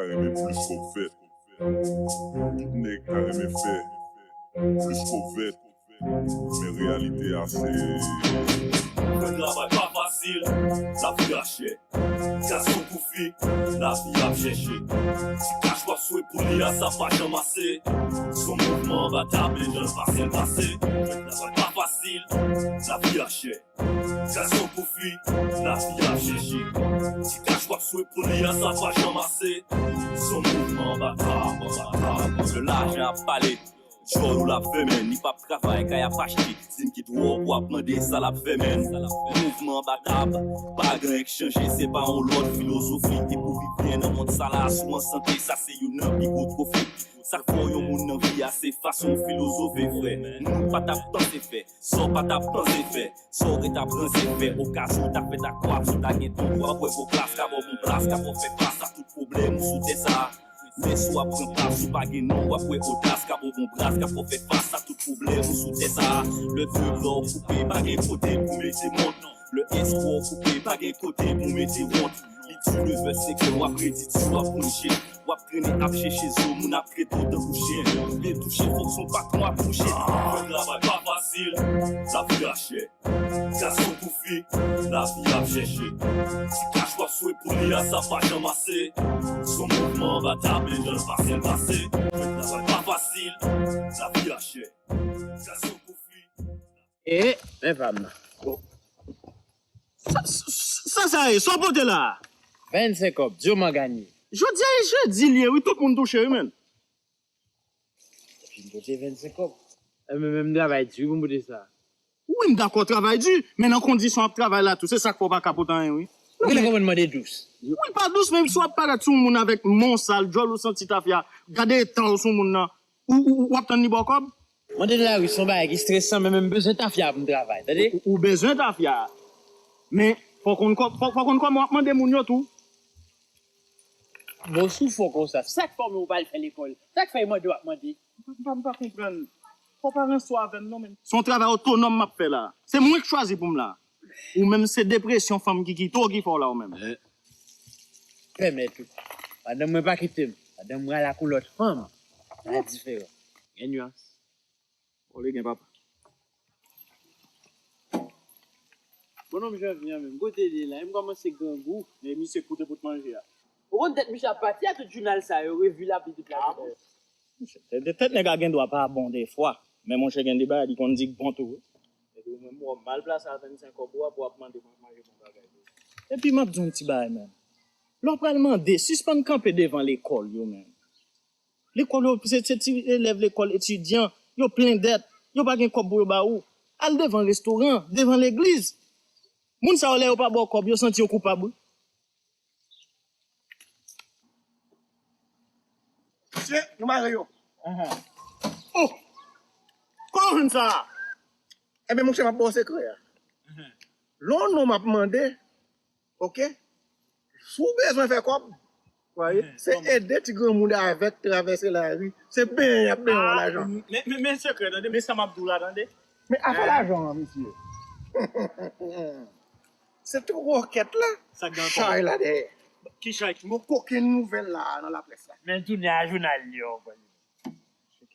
carrément plus qu'on fait. Tout n'est carrément fait plus qu'on fait. Mais réalité assez. Le travail pas facile, la vie a cher. Garçon pour fille, la vie a cherché. Si cache pas souhait pour lui, ça va jamais assez. Son mouvement va taper, je ne passe le passé. Le travail pas facile, la vie a cher. Garçon pour fille, la vie a cherché. Si cache pas souhait pour lui, ça va jamais assez. Son mouvement va taper, de l'argent à parler. Jour ou la femelle, ni pas travail, kaya pas acheté. Zim qui doit ou demander ça la femelle. Mouvement batable, pas grand échanger, c'est pas en l'autre philosophie. Et pour vivre bien dans le monde, ça là, sous en santé, ça c'est une bigot trophée. Ça fait un monde dans vie assez façon philosophe vrai. Nous pas ta pensée fait, sans pas ta pensée fait, sans ta pensée fait. Occasion t'as fait ta croix, sous ta guette, ton droit, ouais, vos places, car mon place, car on fait face à tout problème, sous tes ça. Mais soit prend pas sous pas non ou après audace car bon bras car pour faire face à tout problème sous tes ça le feu blanc coupé pas gain côté pour mettre monte le espoir coupé pas gain côté pour mettre honte li tu le veux c'est que ou après dit tu vas puncher ou traîner à chercher zo mon après tout de coucher les toucher faut son patron à coucher le travail pas facile la vie a cher garçon pour fille la vie a cherché si cache pas souhait pour lui ça va jamais assez son mouvement va taper je ne passe le passé le travail pas facile la vie a cher garçon pour fille eh mes femmes ça est soit pote là 25 cop Dieu m'a gagné je dis lié oui tout le monde touché man puis pote 25 cop même travail dur pour me dire ça oui d'accord travail dur mais dans condition de travail là tout c'est ça qu'il faut pas capoter oui vous voulez demander douce oui pas douce même soit pas tout le monde avec mon sale jol ou senti ta fia garder temps sur monde là ou attendre ni bon comme moi de là oui son bail qui stressant mais même besoin ta fia pour travail attendez ou besoin ta fia mais faut qu'on comment demander moun yo tout bon sou faut comme ça que forme on va faire l'école ça que fait moi doit demander pas comprendre faut pas un soir avec non même son travail autonome m'a fait là c'est moi qui choisi pour me là ou même c'est dépression femme qui tout qui faut là ou même permet tout madame moi pas quitter madame moi la couleur femme la différent une nuance on les gain papa bonhomme je viens même côté là il commence grand goût mais monsieur coûte pour manger on tête monsieur a parti à tout journal ça revu la vie de la peut-être les gars doit pas bon des fois mais mon cher gain débat dit qu'on dit bon tout et même moi mal place à 25 pour demander manger bon bagage et puis m'a dit un petit bail même l'on pral demander suspendre camper devant l'école yo même l'école c'est élève l'école étudiant yo plein dettes yo pas gain cop pour ba ou al devant restaurant devant l'église moun sa olé ou pas bon cop yo senti yo coupable c'est nous Mario oh comment ça eh bien mon cher m'a bon secret l'on m'a demandé OK sous besoin faire comme voyez c'est aider petit grand monde avec traverser la rue c'est bien l'argent mais secret mais ça m'a dit là attendez mais avec l'argent monsieur c'est tout roquette là ça gagne là derrière qui chai mon coquine nouvelle là dans la presse là mais tout n'est journal yo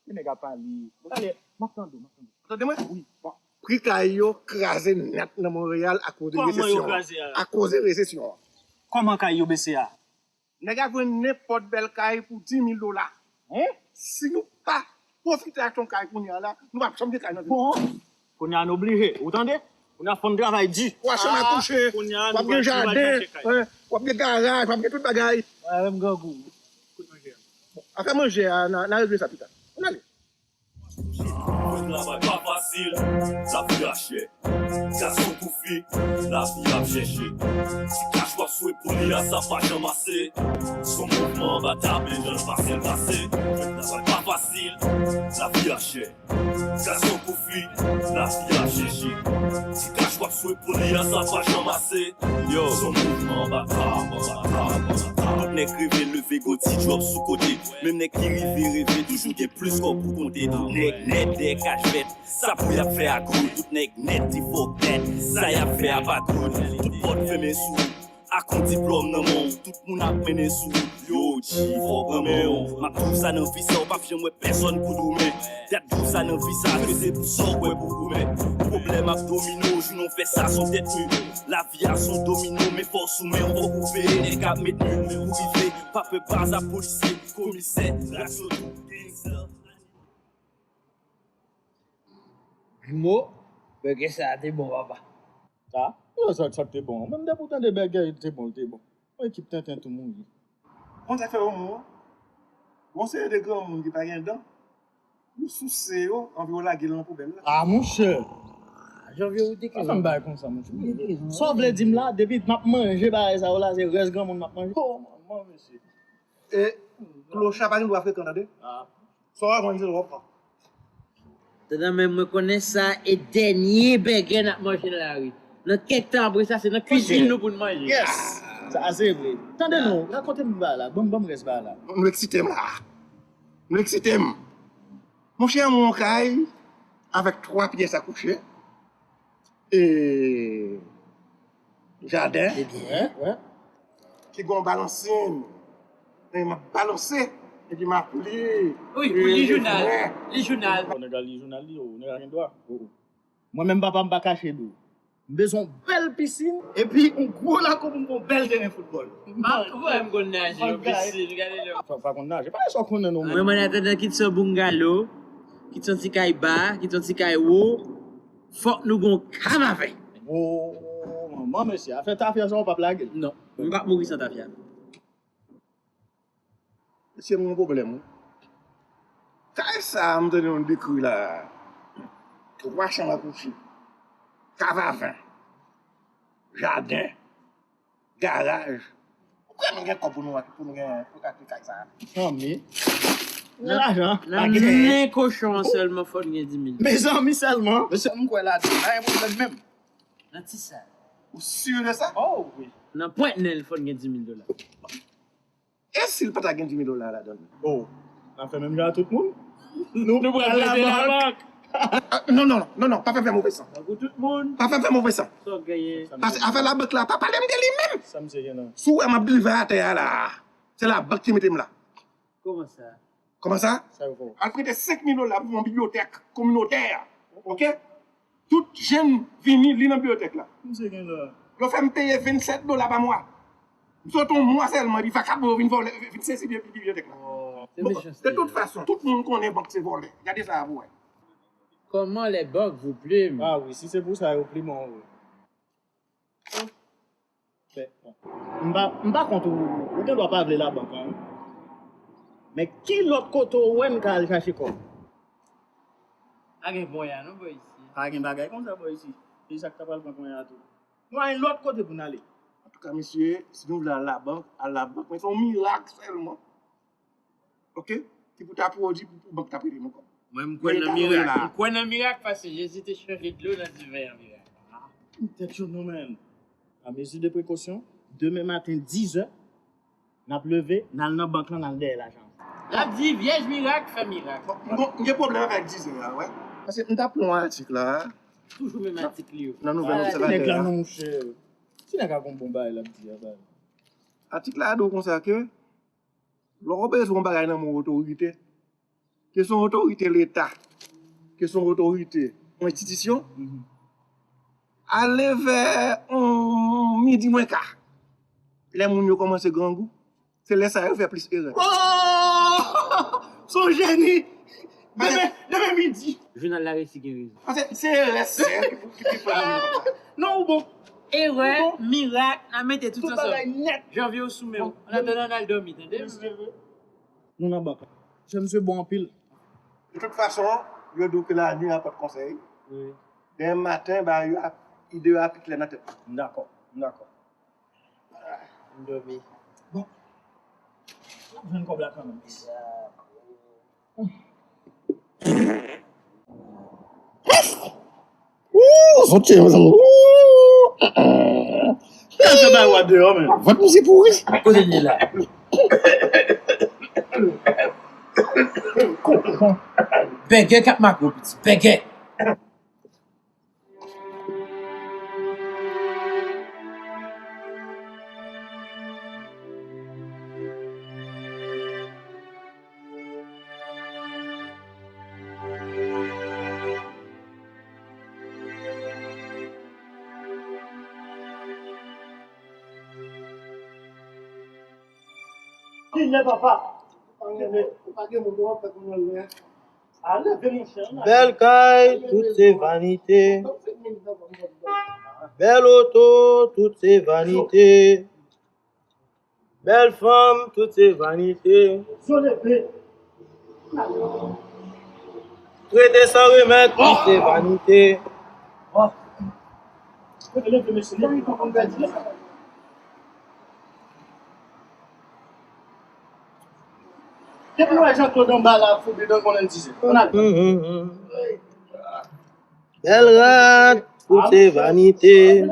qui n'est pas li allez attendez-moi oui bon prix caillou crasé net dans Montréal à cause de récession à cause de récession comment caillou baissé a nèg a vendre n'importe belle caille pour $10,000 hein si nous pas profiter de ton caille pour là nous va chambre de caille bon on a obligé vous entendez on a fait un travail dit poisson à coucher on a bien jardin on a bien garage on a bien toute bagaille même gangou après manger na régler ça putain on allez le travail pas facile, la vie a cher. Garçon pour fille, la vie a cherché. Si cache pas souhait pour lui, ça va jamais assez. Son mouvement va taper, je ne passe le passé. Le travail pas facile, la vie a cher. Garçon pour fille, la vie a cherché. Si cache pas souhait pour lui, ça va jamais assez. Yo, son mouvement va taper. Tout n'est rêvé, levé, goti, job sous côté. Même n'est qui rêvé, toujours des plus qu'on pour compter. Tout n'est net, des caches faites. Ça pour y a fait à gros. Tout n'est net, il faut net. Ça y a fait à pas gros. Tout porte fait mes sous. A kon diplôme nan mon, tout moun ap mene sou. Yo, chi, fò prame yon. Ma tout ça nan visa, ou pa fien mwen personne kou doume. Tèt tout ça nan visa, que c'est pour ça ouais pour goumer. Problème ap domino, jou non fait ça son tête nu. La vie a son domino, mais force ou mais on va couper. Et cap met nu, ou vivre, pas peu pas à policier, commissaire, l'action tout, gangster. Jumeau, burger ça a été bon, papa. Ça? Ça t'es bon. Même des pourtant des burgers, t'es bon, t'es bon. On équipe Tintin tout le monde. On t'a fait au mot. On sait des grands monde qui pas rien dedans. Nous soucieux environ la gueule en problème là. Ah mon cher. J'en viens où t'es Ça me baille comme ça, mon cher. Sauf les dîmes là, depuis que m'a mangé, bah ça là, c'est reste grand monde m'a mangé. Oh, maman, monsieur. Et clochard pas nous doit faire entendre. Ah. Ça va manger le repas. T'as même me connais ça et dernier burger n'a mangé dans la rue. Dans quelques temps après ça, c'est dans la cuisine nous pour manger. Yes. Ça c'est vrai. Attendez-nous, racontez-moi là, bon reste là. Nous excitons là. Nous excitons. Mon cher mon caille avec 3 pièces à coucher et jardin. C'est bien. Ouais. Qui gon balancé. Et m'a balancé et puis m'a plié. Oui, pour les journaux. Les journaux. On a les journal, on a rien droit. Moi même papa m'a caché d'eau. Besoin une belle piscine et puis un gros là comme un bel terrain de football. Ouais, me connais, regardez-le. Pas qu'on nage, pas ça qu'on a non. Moi, je attends qu'il soit bungalow, qu'il soit petit caille bas, qu'il soit petit caille haut. Faut que nous gon cam avec. Oh, maman monsieur, a fait ta affaire sans pas blague. Non, on va pas mourir sans ta fière. C'est mon problème. Ça me donne un décrit là. 3 chambres à coucher. Cave à vin, jardin, garage. Pourquoi nous avons pour nous appliquer ça? Non, mais. L'argent. Un cochon seulement, faut gagner 10 000. Mes amis seulement. Monsieur, on quoi là? Là, il y a un problème même. Dans ça. Vous êtes sûr de ça? Oh, oui. Dans Pointe-Nel, il faut gagner 10 000 $. Est-ce qu'il peut gagner 10 000 $ là-dedans? Oh, on fait même là tout le monde. Nous Nous à la banque. Non, pas faire mauvais sang. Pour tout le monde, Pas faire mauvais sang. faut gagner. Parce qu'à faire la banque là, pas parler de lui-même. Ça me dit rien. Sous elle m'a dit à terre là. C'est la banque qui mette là. Comment ça? Comment ça? Ça va. Elle prête 5 000 $ pour une bibliothèque communautaire. OK? Tout jeune vini dans la bibliothèque là. Ça me dit rien. Je fais me payer 27 $ par mois. Surtout un mois seulement, il faut qu'à venir voler 26 000 $ bibliothèque là. C'est Bon, méchanceté. de toute façon, tout le monde connaît banque c'est volé. Regardez ça à vous. Comment les banques vous plument? Ah oui, si c'est pour ça, il plie mon. Je ne pas contre vous. Vous ne doit pas appeler la banque. Hein? Mais qui l'autre côté où est-ce qu'il cherche quoi? Ah, il y a un boya, non, boy, ici. Ah, il y a un bagage comme ça, boy, ici. C'est ça que tu as pas le banque à tout. Moi, il y a l'autre côté pour nous aller. En tout cas, monsieur, si vous voulez à la banque, mais c'est un miracle seulement. OK? Qui pour ta produit pour la banque t'appeler mon compte. Moi, je connais un miracle. Je connais un miracle parce que j'hésitais à changer de l'eau dans du verre. Peut-être que nous même. À mesure de précaution, demain matin, 10h, nous avons levé, nous allons dans la banque, nous allons derrière l'agence. La dit, vierge miracle, fait miracle. Bon, il y a un problème avec 10 heures, ouais. Parce que nous avons un article là. Toujours même article. Dans nous nouvelle C'est là, observateur. mon cher. Si nous avons un bon bail, là, petit. Article là, donc, on sait que l'on besoin de bagage dans mon autorité. Que son autorité l'État, que son autorité l'institution, aller vers midi moins quart. Les gens commencent à grand goût. C'est là ça faire plus erreur. Oh! Son génie! Demain midi! Journal La Récit qui raison. Parce que c'est erreur, c'est qui fait Non, bon. Erreur, miracle, on mette tout Tout ensemble. bagage net. J'en viens au soumet. On a donné un album, entendez? Nous n'avons pas. Je me suis bon en pile. De toute façon, je dis que la nuit, il n'y a pas de conseil. Oui. Dès matin, il doit appliquer la tête. D'accord. Dormi. Bon. Je ne comprends pas quand même. Sortez, mes amis. C'est pas quoi dehors, mais. Votre musique pourrie. Cause de là. Baguette cap macro, petit. Baguette. Signe, papa. Belle caille, toutes ces vanités. Belle auto, toutes ces vanités. Belle femme, toutes ces vanités. Traiter sans remettre toutes ces vanités. Belle rate, toutes ces vanités.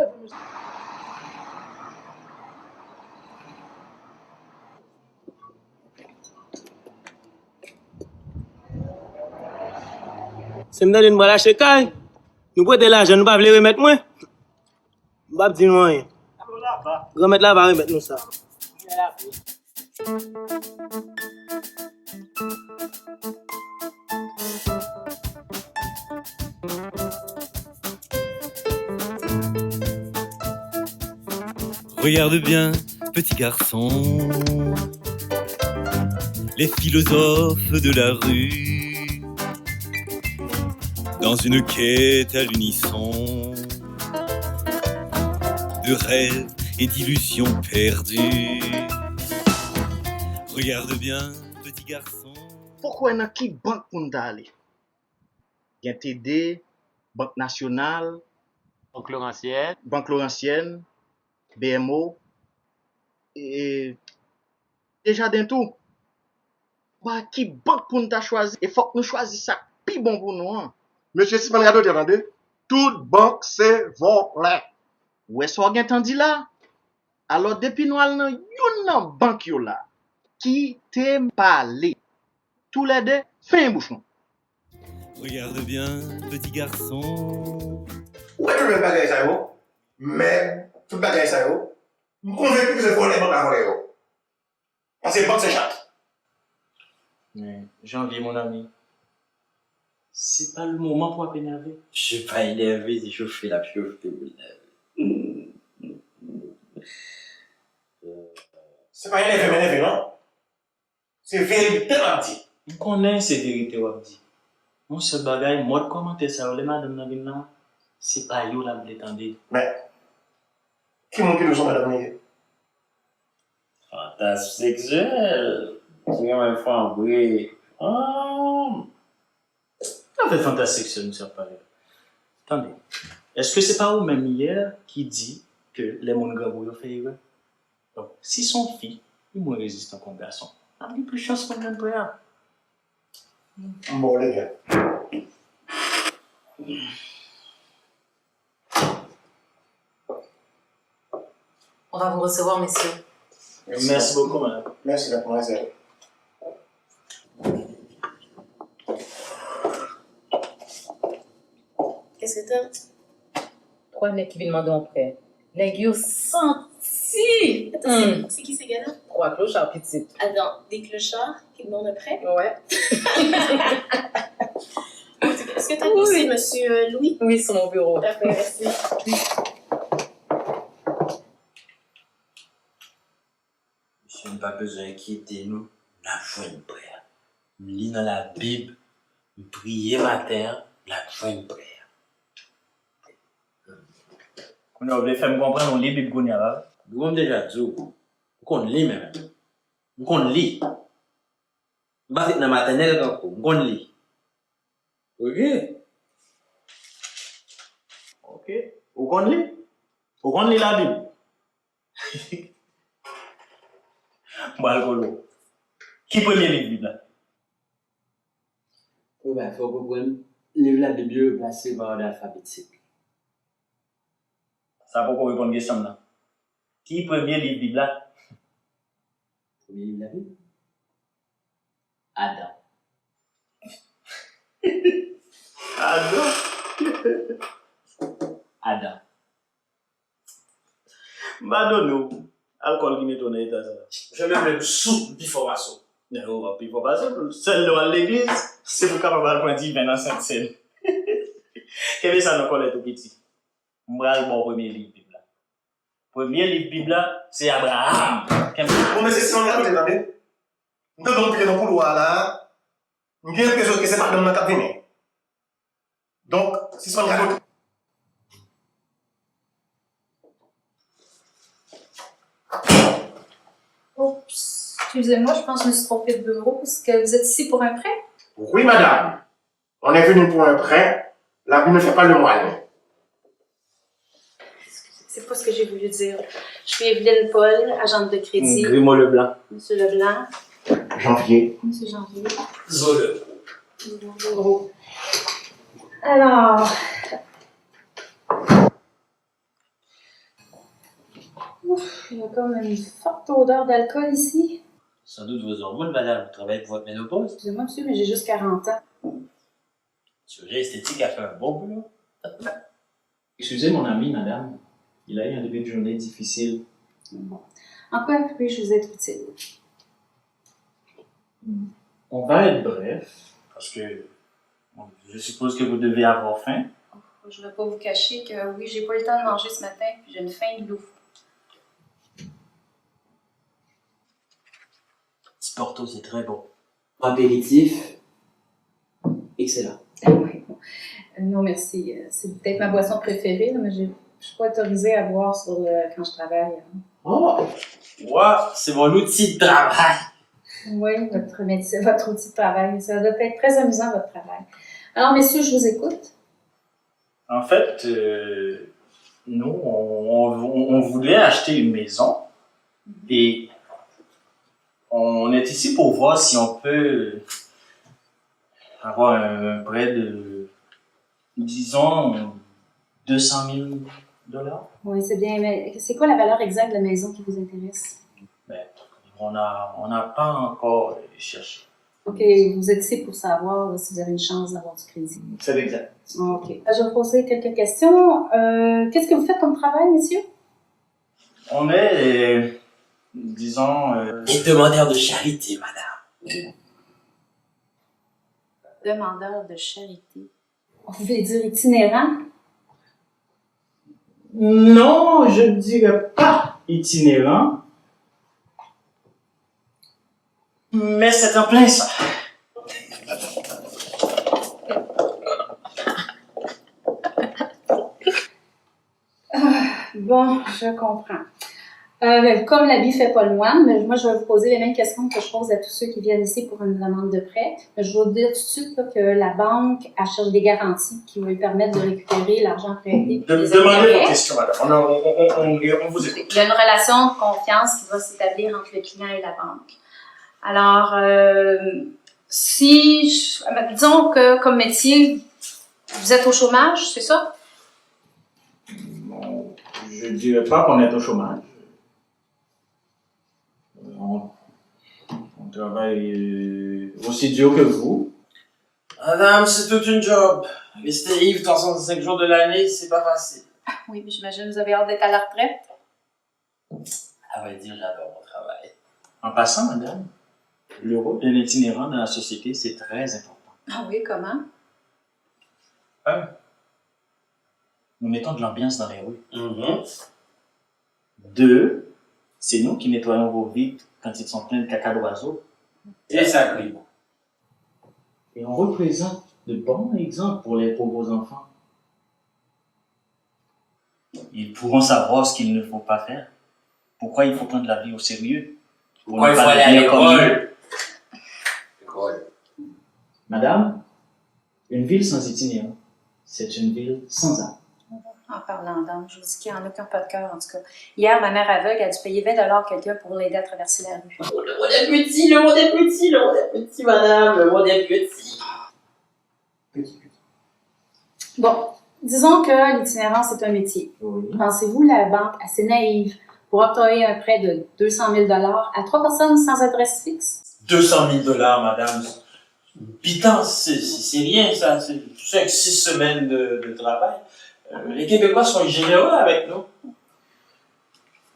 C'est me donner une balle à chekaille. Nous prêtons l'argent, nous ne pouvons pas remettre moins. Nous ne pouvons pas dire rien. Remettre là, va remettre nous ça. Regarde bien, petit garçon, les philosophes de la rue, dans une quête à l'unisson, de rêves et d'illusions perdues. Regarde bien, petit garçon. Pourquoi dans qui banque pour nous aller? Il y a TD, Banque Nationale, Banque Laurentienne. Banque Laurentienne, BMO, et déjà d'un tout. Bah, qui banque pour nous choisir? Il faut que nous choisissions ça plus bon pour nous. Hein? Monsieur Sipanagado, tu entends? Toute banque, c'est volée. Où est-ce qu'on a entendu là? Alors, depuis nous allons dans une banque là, qui t'aime parler. Tous les deux, fin bouchon. Regarde bien, petit garçon. Où est-ce que le bagage ça yo? Mais, tout bagage ça yo, je suis convaincu que c'est volé banque à voler yo. Parce que banque c'est chatte. Janvier, mon ami. C'est pas le moment pour énerver. Je suis pas énervé, c'est chauffé la chauffe que vous C'est pas énervé, non? C'est vérité, on dit. Je connais ces vérités, on dit. Mon seul bagage, moi, commenter ça, les madame dans là, c'est pas yo la l'étendue. Mais, qui monte nous sommes madame Nigé? Fantastique sexuel. C'est quand même fambré. Ça fait fantastique sexuel, monsieur Paré. Attendez. Est-ce que c'est pas vous même hier qui dit que les mon gars vous fait erreur? Donc, si son fille est moins résistant qu'un garçon, on a plus de chance qu'on gagne pour elle. Bon, les gars. On va vous recevoir, messieurs. Merci beaucoup, madame. Merci, mademoiselle. Qu'est-ce que t'as? 3 mecs qui viennent demander en prêt. Les gars senti. Attends, c'est qui ces gars-là? 3 clochards petites. Attends, des clochards qui demandent un prêt? Ouais. Est-ce que t'as poussé monsieur Louis? Oui, c'est mon bureau. Parfait, merci. Monsieur n'a pas besoin d'inquiéter nous. On a fait une prière. Je lis dans la Bible, je prie matin, on a fait une prière. On a voulu faire me comprendre, on lit Bible qu'on y a là. Nous avons déjà dit, qu'on lit même. Qu'on lit. Je ne vais pas faire dans la maternelle encore, qu'on lit. Ok? Ok. Où qu'on lit? Où qu'on lit la Bible? Malgolo. Qui premier livre Bible là? Il faut comprendre, livre la Bible placé par ordre alphabétique. Ça va pas répondre à la question là. Qui premier livre Bible là? Premier livre de la Bible? Adam. Adam. Madonnou. Alcool qui m'étonne état ça. Je mets même sous l'information. Non, puis faut pas ça. Celle-là à l'église, c'est pour capable de prendre divin dans cette scène. Quel est ça dans le tout petit? Moi, mon premier livre Bible là. Premier livre Bible là, c'est Abraham. Bon, mais c'est ça, on a entendu. Nous devons entrer dans le couloir là. J'ai l'impression que c'est pas dans le cabinet. Donc, si c'est pas le Oups, excusez-moi, je pense que je me suis trompée de bureau. Est-ce que vous êtes ici pour un prêt? Oui, madame. On est venu pour un prêt. La vie ne fait pas le moyen. C'est pas ce que j'ai voulu dire. Je suis Evelyne Paul, agente de crédit. Gris-moi le blanc. Monsieur Leblanc. Janvier. Monsieur Janvier. Zole. Gros. Alors. Ouf, il y a comme une forte odeur d'alcool ici. Sans doute vos hormones, madame. Vous travaillez pour votre ménopause. Excusez-moi, monsieur, mais j'ai juste 40 ans. Chirurgie esthétique a fait un bon boulot. Excusez mon ami, madame. Il a eu un début de journée difficile. Bon. En quoi puis-je vous être utile? On va être bref. Parce que je suppose que vous devez avoir faim. Je ne vais pas vous cacher que oui, j'ai pas eu le temps de manger ce matin, puis j'ai une faim de loup. Petit Porto, c'est très bon. Apéritif. Excellent. Ah ouais, bon. Non, merci. C'est peut-être ma boisson préférée, là, mais je ne suis pas autorisée à boire quand je travaille. Oh! Wow, c'est mon outil de travail. Oui, votre outil de travail. Ça doit être très amusant, votre travail. Alors, messieurs, je vous écoute. En fait, nous, on voulait acheter une maison et on est ici pour voir si on peut avoir un prêt de, disons, 200 000 $. Oui, c'est bien. Mais c'est quoi la valeur exacte de la maison qui vous intéresse? Ben, on n'a pas encore cherché. OK, vous êtes ici pour savoir là, si vous avez une chance d'avoir du crédit. C'est exact. OK. Je vais vous poser quelques questions. Qu'est-ce que vous faites comme travail, messieurs? On est, disons... Et demandeur de charité, madame. Demandeur de charité. Vous voulez dire itinérant? Non, je ne dirais pas itinérant. Mais c'est en plein ça. Bon, je comprends. Comme l'habit fait pas le moine, moi je vais vous poser les mêmes questions que je pose à tous ceux qui viennent ici pour une demande de prêt. Je vais vous dire tout de suite là, que la banque elle cherche des garanties qui vont lui permettre de récupérer l'argent prêté. Demandez vos questions, madame. On vous écoute. Il y a une relation de confiance qui va s'établir entre le client et la banque. Alors, disons que comme métier, vous êtes au chômage, c'est ça? Bon, je ne dirais pas qu'on est au chômage. On travaille aussi dur que vous. Madame, c'est toute une job. Rester ivre 365 jours de l'année, c'est pas facile. Oui, mais j'imagine que vous avez hâte d'être à la retraite. À vrai dire, j'adore mon travail. En passant, madame, le rôle d'un itinérant dans la société, c'est très important. Ah oui, comment? 1. Nous mettons de l'ambiance dans les rues. 2. C'est nous qui nettoyons vos vitres quand ils sont pleins de caca d'oiseaux. Et ça arrive. Et on représente de bons exemples pour vos enfants. Ils pourront savoir ce qu'il ne faut pas faire. Pourquoi il faut prendre la vie au sérieux. Pourquoi il faut aller à l'école? Madame, une ville sans itinérants, c'est une ville sans âme. En parlant d'âme, je vous dis qu'il n'y en a qu'un pas de cœur, en tout cas. Hier, ma mère aveugle a dû payer 20 $ quelqu'un pour l'aider à traverser la rue. Oh, le monde est petit, le monde est petit, le monde est petit, madame, le monde est petit. Bon, disons que l'itinérance est un métier. Oui. Pensez-vous la banque assez naïve pour octroyer un prêt de 200 000 $ à 3 personnes sans adresse fixe? 200 000 $, madame. Putain, c'est rien, ça. C'est 5-6 semaines de travail. Les Québécois sont généreux avec nous.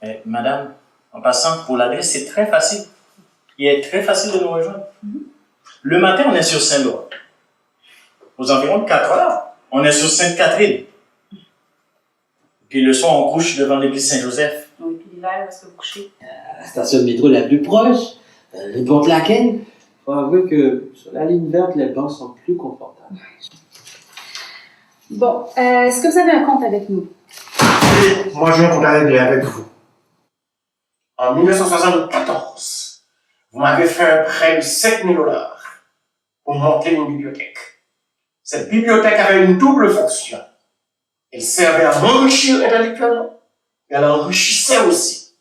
Eh, madame, en passant pour l'adresse, c'est très facile. Il est très facile de nous rejoindre. Le matin, on est sur Saint-Laurent. Aux environs de 4 heures, on est sur Sainte-Catherine. Puis le soir, on couche devant l'église Saint-Joseph. Oui, puis l'hiver, où est-ce que vous couchez? La station de métro la plus proche, Les banques laquelle? Faut avouer que sur la ligne verte, les bancs sont plus confortables. Bon, est-ce que vous avez un compte avec nous? Oui, moi je vais un compte à régler avec vous. En 1974, vous m'avez fait un prêt de 5 000 $ pour monter une bibliothèque. Cette bibliothèque avait une double fonction. Elle servait à m'enrichir intellectuellement et elle enrichissait aussi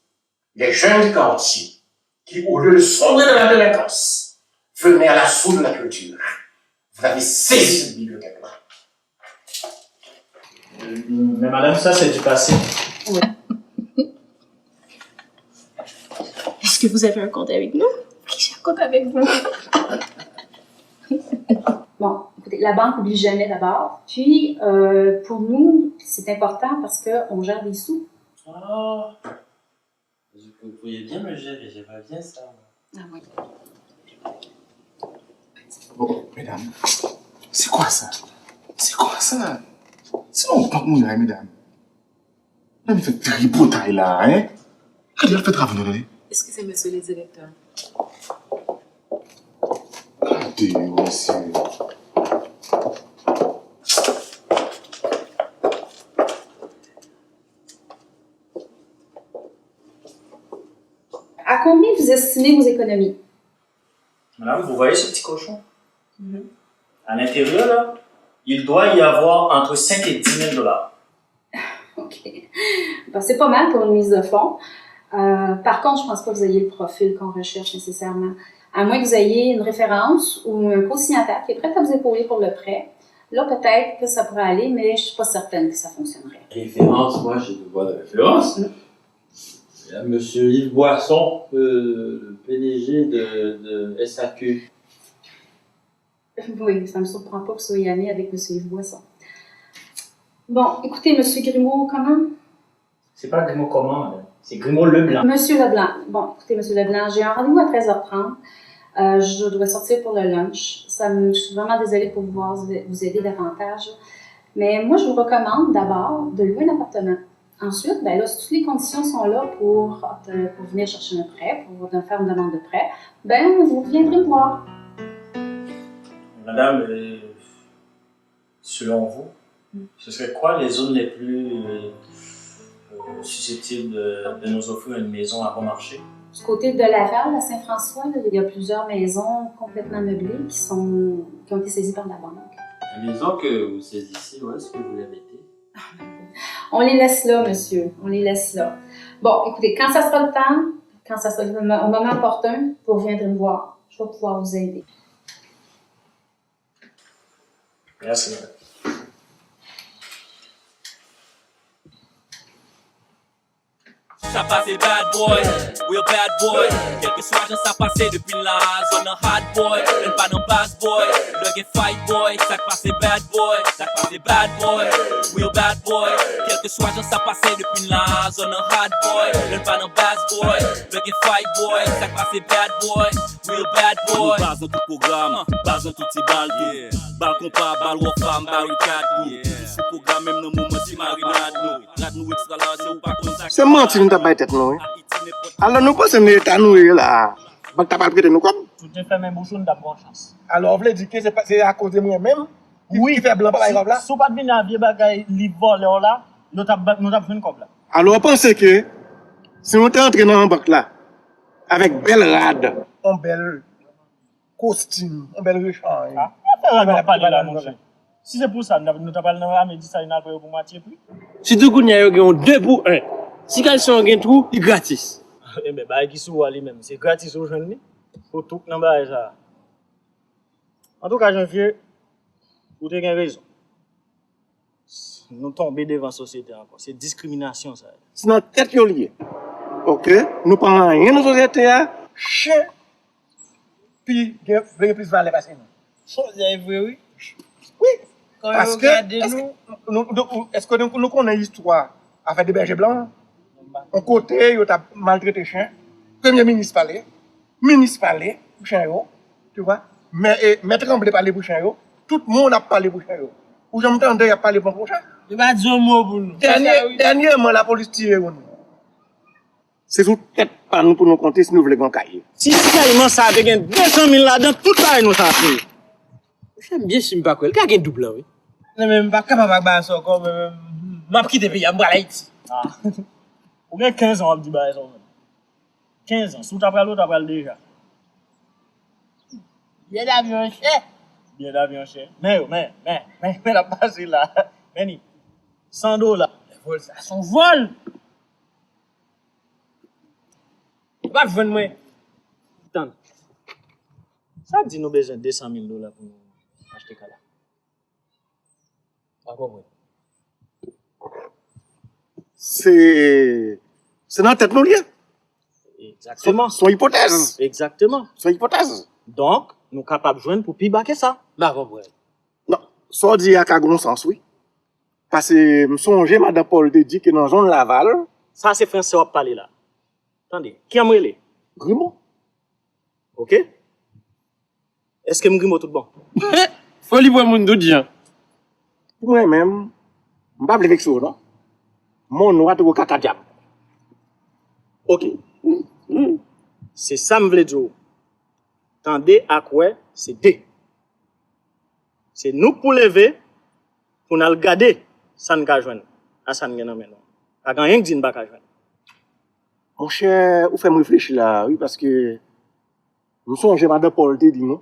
les jeunes du quartier qui, au lieu de sombrer dans la délinquance, venaient à l'assaut de la culture. Vous avez saisi cette bibliothèque-là. Mais madame, ça c'est du passé. Oui. Est-ce que vous avez un compte avec nous? Oui, j'ai un compte avec vous. Bon, écoutez, la banque n'oublie jamais d'abord. Puis, pour nous, c'est important parce qu'on gère des sous. Oh. Vous pourriez bien me gérer, j'aimerais bien ça. Ah oui. Oh, mesdames, c'est quoi ça? C'est quoi ça? C'est mon pas mon mesdames. Là, il fait tripotaille là, hein? Qu'est-ce qu'il fait travailler? Excusez, monsieur le directeur. Regardez, aussi. À combien vous estimez vos économies? Madame, vous voyez ce petit cochon? À l'intérieur, là, il doit y avoir entre 5 et 10 000 $. OK. Ben, c'est pas mal pour une mise de fonds. Par contre, je pense pas que vous ayez le profil qu'on recherche nécessairement. À moins que vous ayez une référence ou un co-signataire qui est prêt à vous épauler pour le prêt. Là, peut-être que ça pourrait aller, mais je suis pas certaine que ça fonctionnerait. Référence, moi j'ai une voix de référence. Il y a monsieur Yves Boisson, le PDG de SAQ. Oui, ça me surprend pas que vous soyez ami avec monsieur Yves Boisson. Bon, écoutez, monsieur Grimaud, comment? C'est pas Grimaud comment, madame? C'est Grimaud Leblanc. Monsieur Leblanc. Bon, écoutez, monsieur Leblanc, j'ai un rendez-vous à 13h30. Je dois sortir pour le lunch. Je suis vraiment désolée pour pouvoir vous aider davantage. Mais moi, je vous recommande d'abord de louer un appartement. Ensuite, ben là, si toutes les conditions sont là pour venir chercher un prêt, pour faire une demande de prêt, ben vous viendrez me voir. Madame, selon vous, ce serait quoi les zones les plus susceptibles de nous offrir une maison à bon marché? Du côté de Laval, à Saint-François, là, il y a plusieurs maisons complètement meublées qui ont été saisies par la banque. La maison que vous saisissez, où est-ce que vous la mettez? On les laisse là, monsieur. On les laisse là. Bon, écoutez, quand ça sera le temps, quand ça sera au moment opportun, vous viendrez me voir. Je vais pouvoir vous aider. Merci, madame. Ça passé bad boy, real bad boy. Quelque soit j'en ça passé depuis la zone en hard boy, même pas non bass boy, le fight boy. Ça passé bad boy, ça passé bad boy, real bad boy. Quelque soit j'en ça passé depuis la zone en hard boy, même pas non bass boy, le fight boy. Ça passé bad boy, real bad boy. Base dans tout programme, base dans tout petit bal, yeah. Bal compas, bal ou femme, barricade, yeah. Ce programme même dans moment si marinade nous, rad nous extra large ou pas comme ça. C'est menti nous t'a pas tête nous. Alors nous pensons que l'état nous est là. Banque t'a pas prêté nous comme. Tout est fait même bouchon d'ab bonne chance. Alors vous voulez dire que c'est à cause de moi-même qui fait blanc par exemple là. Si vous pas venir à vieux bagay li voleur là, nous t'a fait une comme là. Alors pensez que si on est entré dans une banque là avec belle rade, un bel costume, un bel rechange. On va parler là mon cher. Si c'est pour ça, nous t'a parlé dans la midi ça n'a pas pour moitié plus. Si tout le monde a 2 pour 1, si quelqu'un a un trou, il est gratis. Eh bien, bah, qui sous aller même, c'est gratis aux jeunes, pour tout le monde. Ça. En tout cas, Jean-Pierre, vous avez raison. Nous tombons devant la société encore. C'est discrimination, ça. C'est notre tête qui est liée. Ok? Nous ne parlons rien de la société, chien, puis il y a plus de valeur passer. C'est vrai, oui. Oui. Parce que, est-ce que nous connaissons l'histoire avec des bergers blancs? Un côté, ils ont maltraité les chiens. Premier ministre parlait, pour chien, tu vois. Mais Tremblay parlait pour chien, tout le monde a parlé pour chien. Ou j'entends qu'il a parlé pour chien. Il va dire un mot pour nous. Dernièrement, la police tire. C'est sous tête pas nous pour nous compter si nous voulons qu'on caille. Si caillement ça te gen 200 000 là-dedans, tout ça nous ça fait. J'aime bien si m'pas quoi, il y a un double oui. Non mais m'pas capable ba ça comme m'a quitté pays, m'ba Haïti. Ah. Ou bien 15 ans on dit ba ça. 15 ans, sous t'après l'autre après déjà. Bien d'avion cher. Bien d'avion cher. Mais la base là. Meni. $100. Vol ça son vol. Va vendre moi. Attends. Ça dit nous besoin de $200 000 pour acheter Kala. Pas compris. C'est dans la tête nous lié. Exactement. Son hypothèse. Exactement. Son hypothèse. Donc, nous sommes capables de joindre pour plus bas que ça. Pas compris. Non, ça dit à un sens, oui. Parce que je me songe, Madame Paul te dit que dans la zone Laval. Ça, c'est français qui parler là. Attendez, qui a mêlé? Grimaud. Ok? Est-ce que Grimaud tout bon? Faut lui voir mon doudien. Pour moi-même, je ne vais pas avec ça, non? Mon nom est au caca. Ok. C'est ça que je veux dire. Tendez à quoi? C'est D. C'est nous pour lever, pour nous regarder, ça ne va joindre. À ça ne va pas. À quand rien que dit ne va pas joindre. Mon cher, vous faites me réfléchir là, oui, parce que nous sommes Madame Paul te dit, non?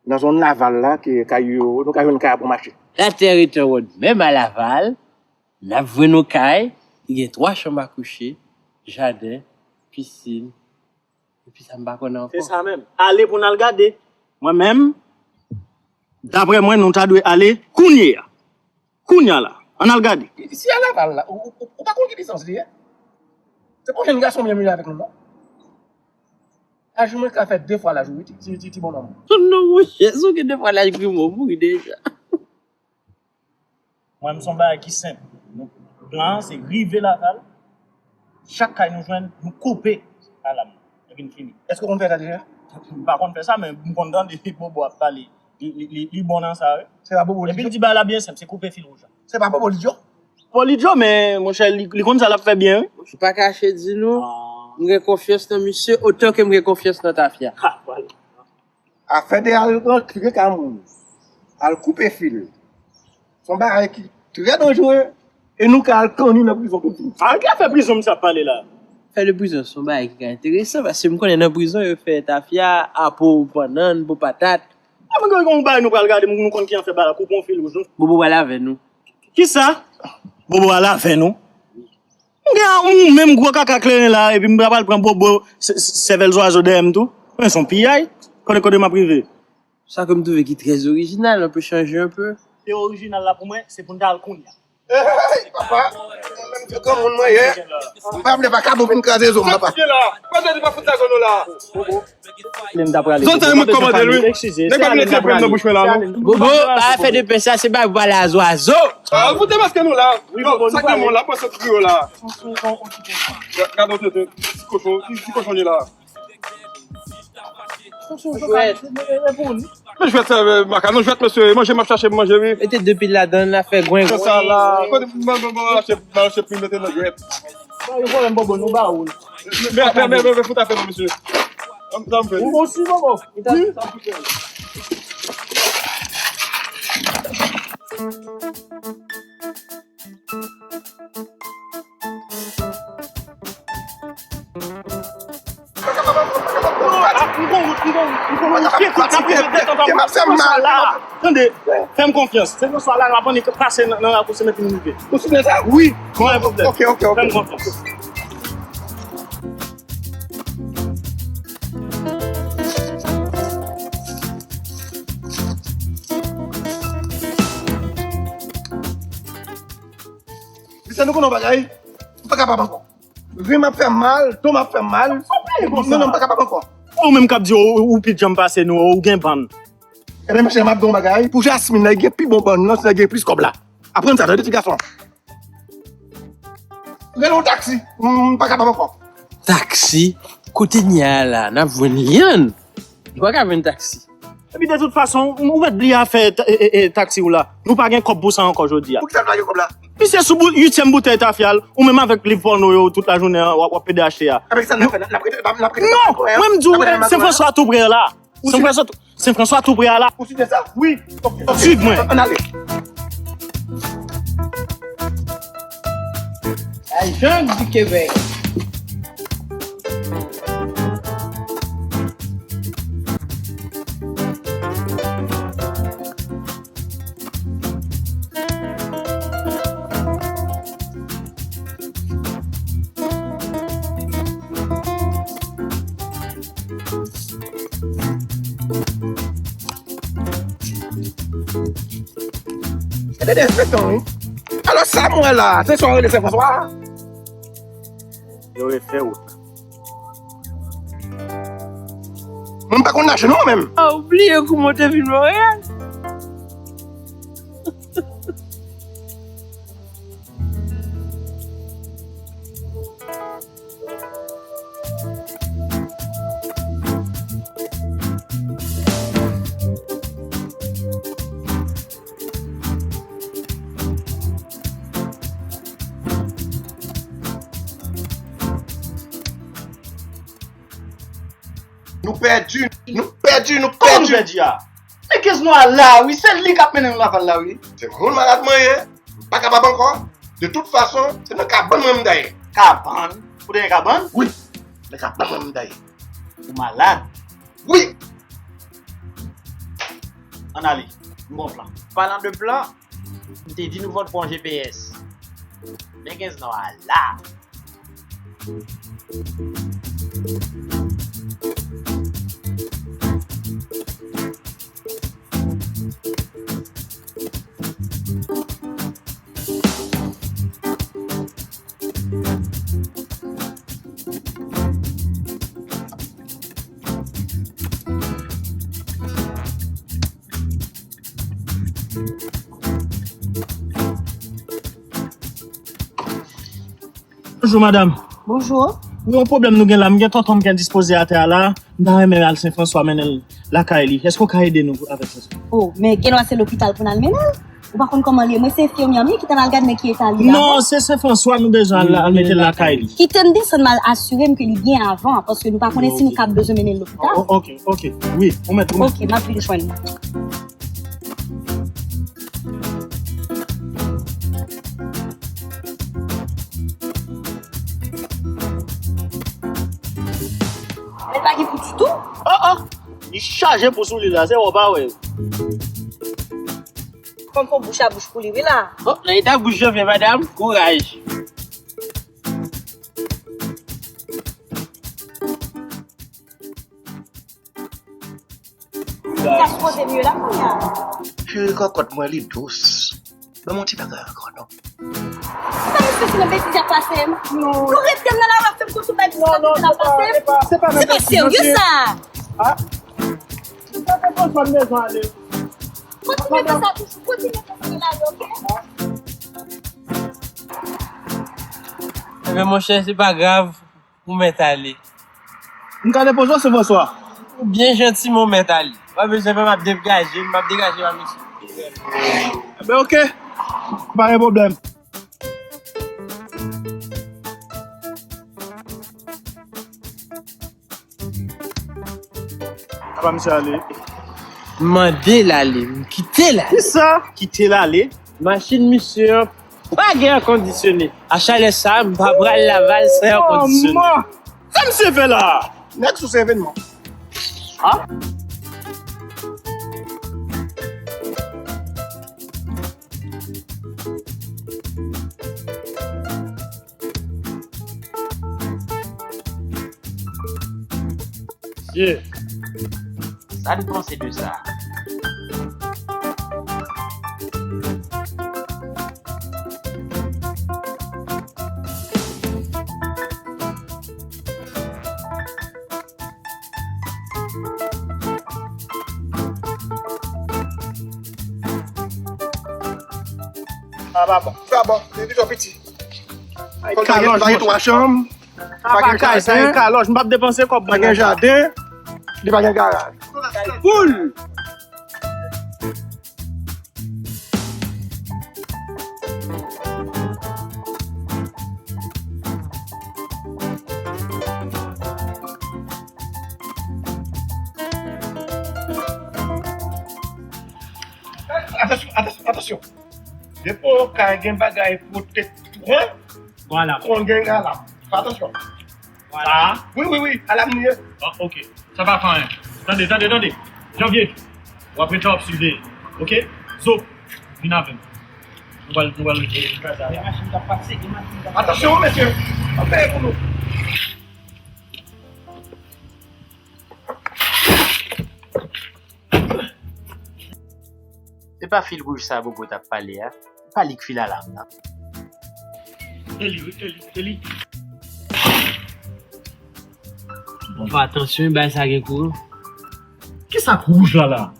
Dans zone Laval là, que nous avons une caille pour marcher. La terre est ronde. Même à Laval, nous avons nos cailles, il y a 3 chambres à coucher, jardin, piscine, et puis ça me va qu'on a encore. C'est ça même. Allez pour nous regarder. Moi-même, d'après moi, nous devons aller Kounia. Kounia là, on a regardé. Ici à Laval là, ou pas qu'on ait distance là? C'est pour un garçon bien mieux avec nous là. Ah, je me fait 2 fois la journée, c'est bon homme. Non, mon cher, c'est que 2 fois la journée, moi, déjà. Moi, je suis un qui simple. Le plan, c'est river Laval. Chaque cas nous joigne, nous couper à la main. Et puis, fini. Est-ce qu'on fait ça déjà? Par contre, fait ça, mais je suis content de Bobo à parler. Il bon dans ça. C'est pas Bobo. Et puis, il dit, bah, là, bien simple, c'est couper fil rouge. C'est pas Bobo Lidjo? Pas Lidjo, mais mon cher, il compte ça l'a fait bien. Je ne suis pas caché, dis-nous. J'ai confiance dans monsieur autant que j'ai confiance dans ta fille. Ah, voilà. A fait des alcool, tu veux qu'à mon. À couper fil. Son barrage qui très dangereux. Et nous, qu'à connu dans la prison tout le temps. Ah, qui a fait prison, ça parle là? Fait de prison, son barrage qui est intéressant parce que je connais dans la prison, il fait ta fille à pour banane, pour patate. Ah, mais quand on va nous regarder, nous connaissons qui a fait la coupe en fil rouge. Bobo va là avec nous. Qui ça? Bobo va là avec nous. Même gros caca clair là, et puis je vais prendre Bobo, c'est les oiseaux d'aime tout. Mais son pillaille, quand on m'a privé. Ça, comme tu veux, qui est très original, on peut changer un peu. C'est original là pour moi, c'est pour nous Kounia. Papa, même comme on m'a hier, on va pas capable de craser les hommes, papa. Pas de pas foutre la zone là. Zone ça me commander lui. N'est pas laisser prendre dans bouche là. Bobo, pas faire de pain ça, c'est pas voilà les oiseaux. Ah, vous démasquez nous là. Non, ça que mon là, pas ce trio là. Regarde ce cochon là. Mais je vais te Macano, je vais te monsieur, manger ma chercher manger oui. Et depuis là-dedans, là fait goin. C'est ça là. Quand je peux mettre dans grette. Il faut un bobo nous baoul. Mais faut taper monsieur. Ça me fait. Vous aussi bobo. Attendez, fais-moi confiance. C'est que soit là, on va passer dans la course et mettre une idée. Vous souvenez ça? Oui. Ok. Fais-moi confiance. C'est nous qu'on a bagaille. Pas capable encore. Lui m'a fait mal, toi m'a fait mal. Non, pas capable encore. Ou même cap dit ou puis jam passer nous ou gain ban. Et bien, monsieur m'a don bagaille pour Jasmine, il y a plus bon bon, non, c'est plus comme là. Après ça, deux petits garçons. Venez au taxi. Pas capable encore. Taxi? Côté Nia là, n'a vu rien. Il va qu'à un taxi. Et puis de toute façon, on va oublier à faire taxi ou là. Nous pas gain cop pour ça encore aujourd'hui. Pour qui ça blague comme là? Puis c'est sous 8e bouteille tafial, ou même avec les porno toute la journée, ou à PDH. Avec ça, non, moi me dis, Saint-François à tout près là. Saint-François à tout près là. Vous suivez ça? Oui. Suive-moi. On allait. Agent du Québec. C'est des inspecteurs, oui. Alors ça, moi là, c'est soirée de Saint-François. J'aurais fait autre. Même pas qu'on a chez nous même. Ah, oubliez comment t'es venu Montréal. Nous perdus. Mais qu'est-ce qu'on a là, oui? C'est lui qui a mené la là, oui. C'est mon malade, moi, pas capable encore. De toute façon, c'est le cabane même d'ailleurs. Cabane? Vous avez un cabane? Oui, le cabane même d'ailleurs. Vous malade? Oui. On allait, bon plan. Parlant de plan, je t'ai dit nous vote pour un GPS. Mais qu'est-ce qu'on a là? Bonjour madame. Bonjour. Il y a un problème nous avons là, nous avons tonton qui est disposé à terre là, nous avons à Saint-François mener la Kaili. Est-ce qu'on peut aider nous avec ça? Oh, mais quel est l'hôpital pour nous mener? Ou par contre comment aller? Moi c'est infirmière qui t'a regardé qui est allé. Non, c'est Saint-François nous déjà à mettre la Kaili. Qui t'a dit ça mal assuré que il bien avant parce que nous pas connaissons si nous avons besoin de mener l'hôpital. OK. Oui, on met tout. OK, m'a pris le choix. Elle pas pour du tout. Il chargé pour sous là, c'est pas ouais. Comme faut bouche à bouche pour lui là. Oh, là il t'a bouche fait madame, courage. Ça se pose mieux là Je cocotte moi les douces. Mais mon petit bagage encore non. Ça me fait une bêtise à passer. Non. Correctement dans la rafle pour tout mettre ça. C'est pas sérieux ça. Ah. C'est pas de bonne maison aller. Continue comme ça, continue comme ça, OK? Mais mon cher, c'est pas grave. Vous m'êtes allé. Nous avons besoin ce bonsoir. Bien gentil, mon maître Ali. Pas besoin de me dégager, ma monsieur. Ben OK. Pas de problème. Pas monsieur aller. Mandez l'aller, quittez l'aller. C'est ça, quitter l'aller. Machine monsieur, pas air conditionné. À chalet ça, pas bral laval sans air conditionné. Ça me s'est fait là. Next sous événement. Ah? Monsieur, ça dépend c'est de ça. Ah bon, c'est déjà petit. Faut gagner 3 chambres. Pas de ça, un caloche, je ne vais pas dépenser comme pas un jardin, il pas un garage. Cool. attention. Dépôt, quand il y a un bagage pour te trouver, voilà. On gagne là. Attention. Voilà. Oui, à l'avenir. Ah, ok. Ça va quand même. Attendez. Janvier. On va prêter à observer. Ok? So, viens avec. On va le Attention, monsieur. Appelez pour nous. C'est pas fil rouge ça, beaucoup t'as parlé, hein? Pas les fil à l'âme, là. Eli. Bon, pas attention, ben ça a court. Qu'est-ce que ça rouge là?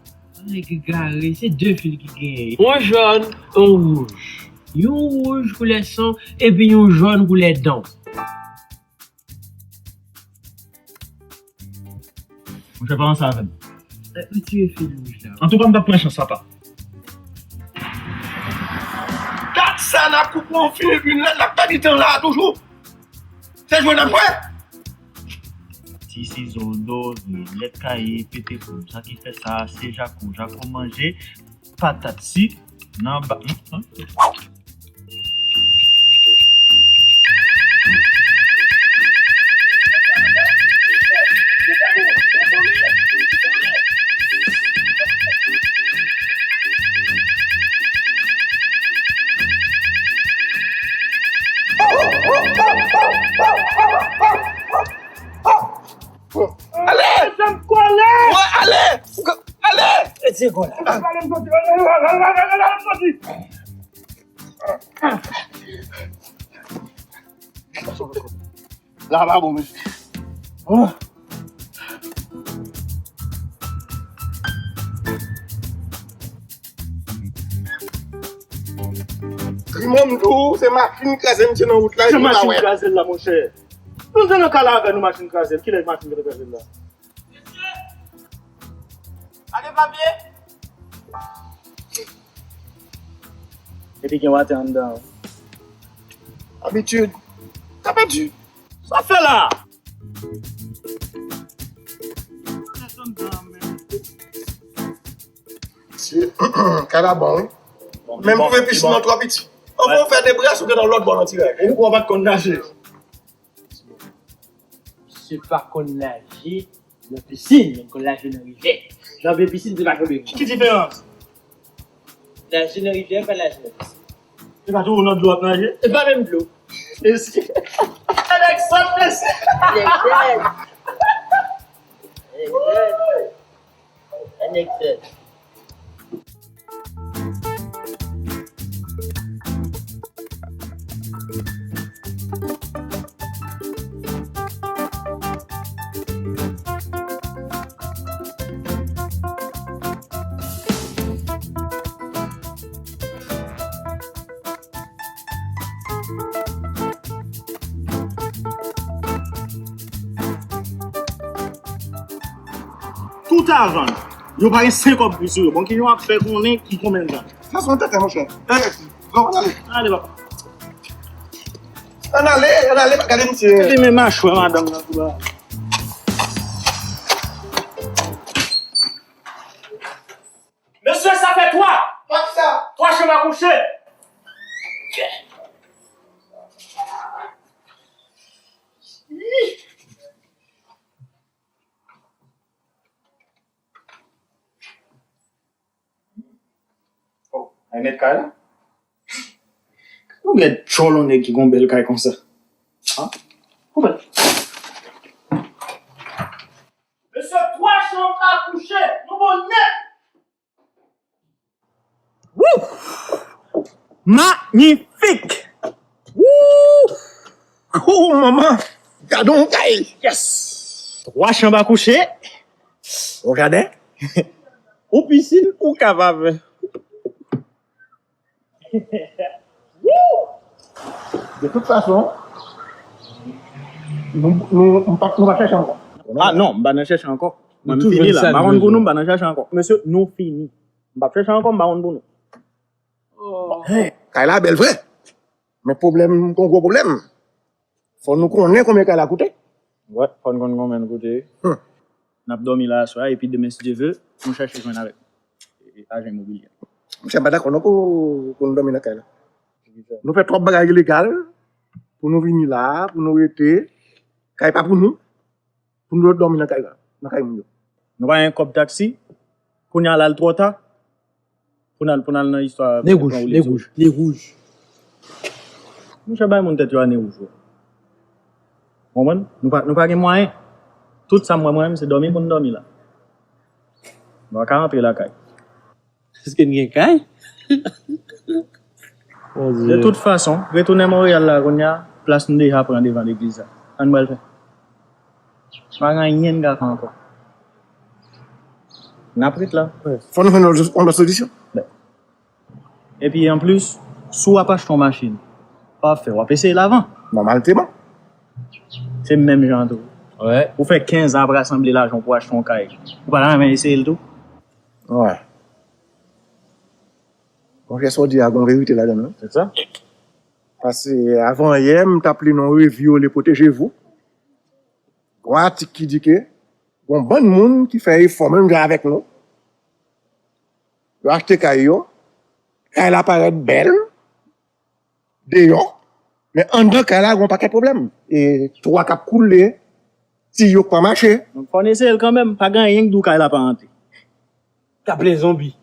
C'est deux fils qui gagnent. Un jaune, un rouge. Un rouge pour les sons et puis un jaune pour les dents. Je vais pas en savoir. Tu es fil rouge là. En tout cas, on va prendre chance, papa. Ça n'a coupé en fil une la pas du temps là toujours. C'est joué d'après. Si c'est zono, les cahiers, pété comme ça qui fait ça, c'est Jaco manger, patate si, non bah. Allez! Ça me collait! Ouais, allez! C'est quoi là? Là, va bon, monsieur. Oh. Trimomdou, c'est machine crasée dans la route là. C'est machine crasée là, mon cher. Nous avons qu'à la nous machine crasée. Qui est la machine crasée là? Allez, papier! Et puis, on va attendre dedans. Habitude. T'as perdu. Ça fait là! C'est carabon. Même pour faire piscine dans trois petits. On va faire des brasses ou dans l'autre bon entier. Et nous, on va te nager. C'est pas qu'on nager dans la piscine, mais qu'on nage dans la rivière. Dans la piscine, c'est pas comme ça. Quelle différence? Nager dans la rivière, pas nager dans la piscine. C'est pas tout au nom de l'eau à nager? C'est pas même de l'eau. Alexandre, merci! Alexandre. Tout argent. Yo pas 50 plus sur. Bon, qui ont fait qu'on est qui combien de temps? Ça sont tête, mon cher. On va aller. Allez, papa. On allait, regardez, monsieur. C'est mes mâchoires, madame. Monsieur, ça fait toi! Pas que ça! 3 chambres à coucher! Oh, un mètre carré là? Combien de cholonnes qui ont une belle caille comme ça? Hein? Combien? Monsieur, 3 chambres à coucher! Nous bon net! Wouh! Magnifique! Wouh! Oh, maman! Gardons caille! Yes! 3 chambres à coucher. Regardez. Ou piscine ou cavave. De toute façon, nous va chercher encore. Ah non, on va chercher encore. Nous On fini là. Baron pour nous, on va chercher encore. Monsieur, nous fini. On va chercher encore baron pour nous. Caille la belle vraie. Mais problème, gros problème. Faut nous connaître combien qu'elle a coûté. Ouais, faut nous connaître combien coûté. On a dormi là soir et puis demain si Dieu veut, on cherche joindre avec agent immobilier. Monsieur pas d'accord pour nous dormir dans la. Nous faisons trop de bagages illégales pour nous venir là, pour nous rester. Pas pour nous dormir dans la caille. Nous avons un cop taxi, pour nous aller trop tard, pour nous dans l'histoire. Les rouges. Nous ne savons pas si nous sommes rouges. Nous n'avons pas de moyens. Tout ça, moi, c'est dormir pour nous dormir là. Nous allons rentrer la caille. Est-ce que nous avons caille? De toute façon, retourner à Montréal là, on a place nous déjà prendre devant l'église. On va le faire. Je ne vais rien faire encore. On a pris là. Faut nous faire une solution. Et puis en plus, si on pas ton machine, pas faire, on va essayer l'avant. Normal, c'est bon. C'est le même genre. Ouais. Vous faites 15 ans pour assembler l'argent pour acheter ton cahier. Vous ne pouvez pas essayer le tout. Ouais. Bon, j'ai sorti à la vérité là-dedans. C'est ça? Parce que avant hier, je appelé nos review les protégez-vous. Un article qui dit que bon monde qui fait effort même avec nous. Il a acheté caillou. Elle apparaît belle. D'ailleurs. Mais en deux cas là, il n'y a pas de problème. Et trois cap coulé. Si il pas marché. Donc, on essaie quand même. Pas gagner rien que d'où qu'elle a pas rentré. T'as les zombies.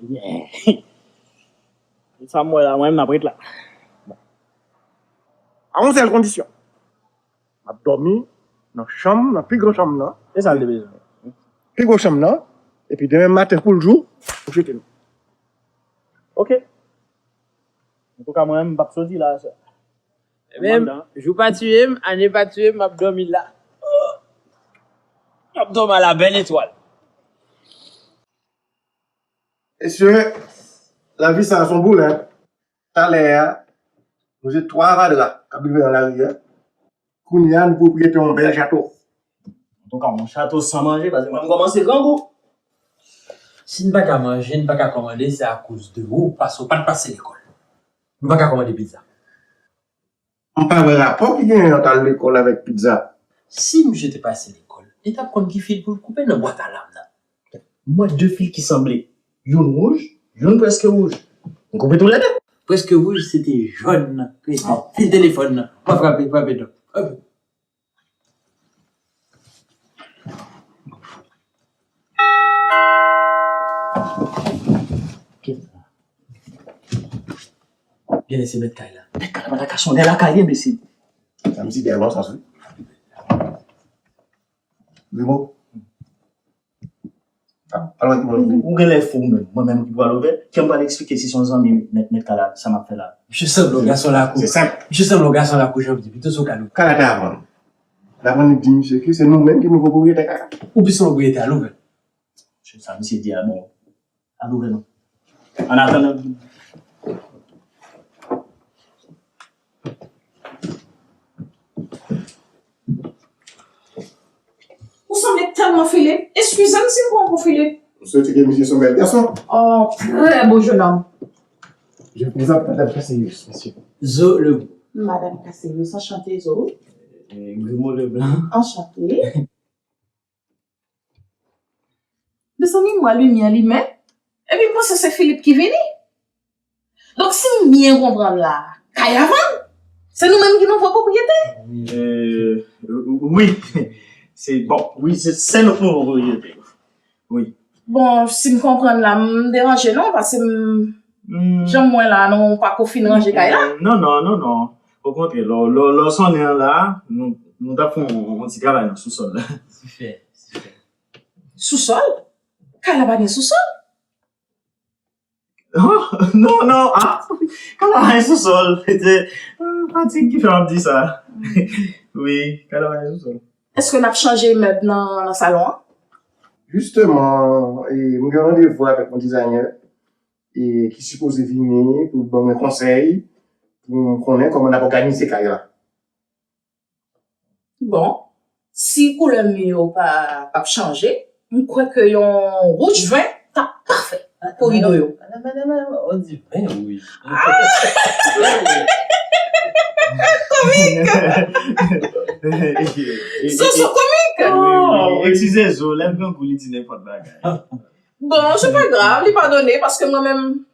Ça, moi-même, je là. À une seule condition. Je dormi dans la chambre, dans la plus grande chambre là. C'est ça le besoin. Plus grande chambre là. Et puis demain matin pour le jour, je jeter nous. Ok. En tout cas, moi-même, je ne vais pas sortir là. Même, je ne vais pas tuer, je ne pas tuer, je vais dormir là. Je vais dormir à la belle étoile. Messieurs, la vie, c'est son boulot. T'as l'air, nous êtes trois vadras qui vivent dans la rivière. Kounia, nous propriétaires un bel château. En tout cas, mon château sans manger, parce que moi, je commence le grand goût. Si nous ne pouvons pas manger, nous ne pouvons pas commander, c'est à cause de vous, parce qu'on ne peut pas passer l'école. Nous ne pouvons pas commander pizza. On ne parle pas rapport qui vient dans l'école avec pizza. Si je t'ai passé l'école, l'étape qu'on qui file pour le couper dans la boîte à lame. Moi, deux fils qui semblaient. Une rouge, une presque rouge. On coupe tous les deux. Presque rouge, c'était jaune. Fil téléphone. Pas frapper, donc. Viens laisser mettre caille là. Mais quand même, la cache, on est à la caille, imbécile. Ça me dit derrière, ça se fait. Vimo. Alors, où est les fous, moi-même, qui dois l'ouvrir, qui va l'expliquer si son ami mettre là, ça m'a fait là. Je sais le garçon là. C'est simple. Je sais le garçon là, j'ai dit, plutôt sur calou. Canada avant. D'abord, nous dit, monsieur, que c'est nous-mêmes qui nous propriétaires caca. Ou bien son propriétaire à l'ouvrir. Ça me s'est dit, bon, à l'ouvrir, non. En attendant. Vous semblez tellement Philippe. Excusez-moi si vous comprenez Philippe. Vous souhaitez que monsieur soit un bel garçon? Oh, très beau jeune homme. Je vous présente Madame Casselius, monsieur. Zo le. Madame Casselius, enchantée Zo. Grimaud Leblanc. Enchantée. Mais ça n'est moi lumière lui-même. Et puis moi c'est Philippe qui vient. Donc si bien comprendre là, qu'à avant, c'est nous-mêmes qui nous voit propriétaire. Oui. C'est bon, oui, c'est notre nouveau propriétaire. Oui. Bon, si me comprendre là, me déranger non, parce que j'aime moins là, non, pas qu'on finit ranger là. Non. Au contraire, le son est là, nous avons un petit travail dans le sous-sol. Super. Sous-sol? Qu'elle a pas de sous-sol? Oh, non, qu'elle a un sous-sol. C'est Patrick qui fait un petit ça. Oui, qu'elle a un sous-sol. Est-ce qu'on a changé maintenant dans le salon? Justement, et nous avons rendez-vous avec mon designer et qui suppose venir pour donner un conseil pour connaître comment on a organisé Kaya. Bon, si pour le mieux pas changé, je crois que yon rouge vin, t'as parfait pour l'idée. Madame, on dit vin, oui. Comique! C'est comique! Oh, excusez, l'aime bien vous lui dire n'importe quoi. Bon, c'est pas grave, lui pardonner parce que moi-même,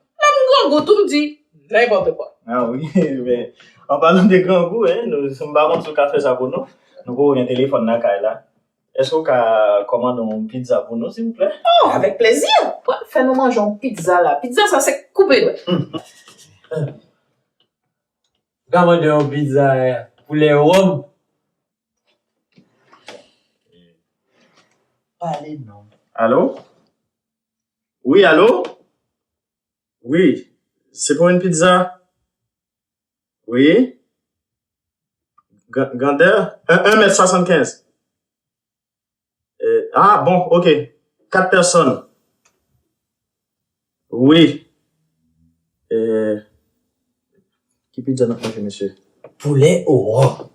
grand goût, tout me dit n'importe quoi. Ah oui, mais en parlant de grands goûts, hein, nous sommes pas contre ce café ça pour nous. Nous avons un téléphone dans là. Est-ce qu'on peut commander une pizza pour nous, s'il vous plaît? Oh, avec plaisir. Ouais, fais-nous manger une pizza là. Pizza, ça c'est coupé. Ouais. Commander une pizza pour les hommes. Allez, non. Allô? Oui, allô? Oui, c'est pour une pizza? Oui? Grandeur? 1,75 m. Ah, bon, ok. 4 personnes. Oui. Qui pizza n'a pas fait, monsieur? Poulet au rhum.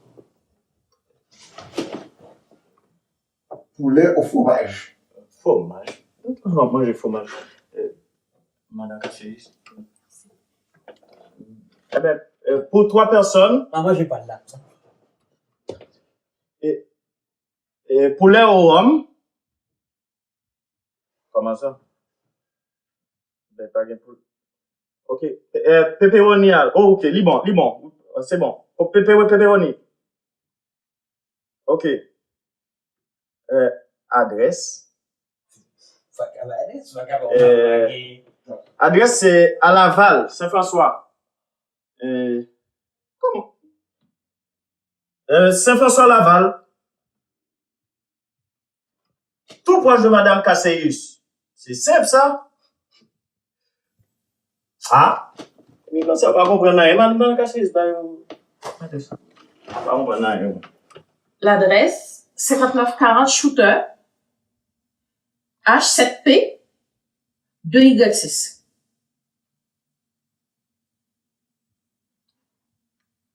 Poulet au fromage. Fromage? On va manger fromage. Madame Cassis. Eh ben, pour 3 personnes. Ah, moi, j'ai pas de là. Et poulet au rhum. Comment ça? Ben, pas bien poulet. Ok. Pepperoni. Oh, ok. Libon. C'est bon. Oh, pepperoni. Ok. Adresse. Adresse, c'est à Laval, Saint-François. Comment? Saint-François Laval. Tout proche de Madame Casseus. C'est simple, ça. Ah? Mais non, ça va comprendre rien. Madame Casseus, pas comprendre rien. L'adresse 5940 Shooter H7P 2Y6.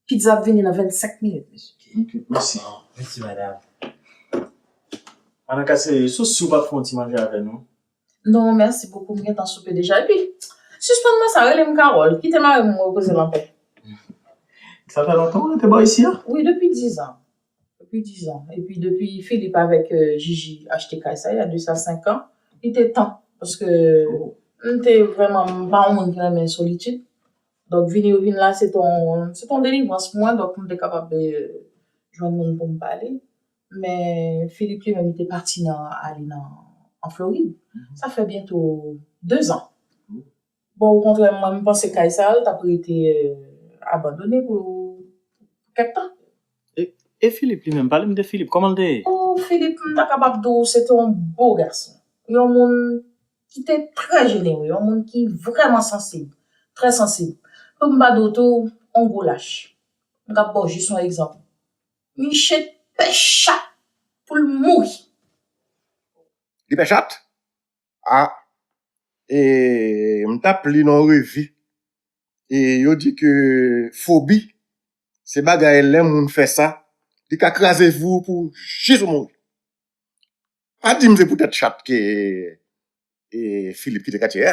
Pizza va venir dans 25 minutes, monsieur. Merci. Merci, madame. Madame Casseus, si vous pas font manger avec nous. Non, merci beaucoup, je t'en souper déjà. Et puis, suspends-moi ça, relève Carole, qui t'aime me reposer en paix. Ça fait longtemps qu'on était pas ici, hein? Oui, depuis 10 ans. Depuis 10 ans. Et puis, depuis Philippe avec Gigi acheté ça, il y a 5 ans, il était temps. Parce que, on était vraiment pas un monde qui aime la solitude. Donc, venir là, c'est ton délivrance pour moi. Donc, on était capable de joindre le monde pour me parler. Mais Philippe lui-même était parti en Floride. Ça fait bientôt 2 ans. Bon, au contraire, moi, je pense que Kaysal t'a été abandonné pour quelque temps. Et Philippe lui-même, parlez-moi de Philippe, comment t'es? Oh, Philippe, t'as capable de c'est un beau garçon. Il y a un monde qui était très généreux, un monde qui est vraiment sensible, très sensible. Comme Badoto, on go lâche. On va pas juste un exemple. Michel Péchat pour le mourir. Il Péchat? Ah. Et m't'a pris dans revue. Et yo dit que phobie, c'est bagaille les moun fait ça. Il ka craser vous pour chier mourir. Pas dit c'est peut-être chat que et Philippe qui te quartier.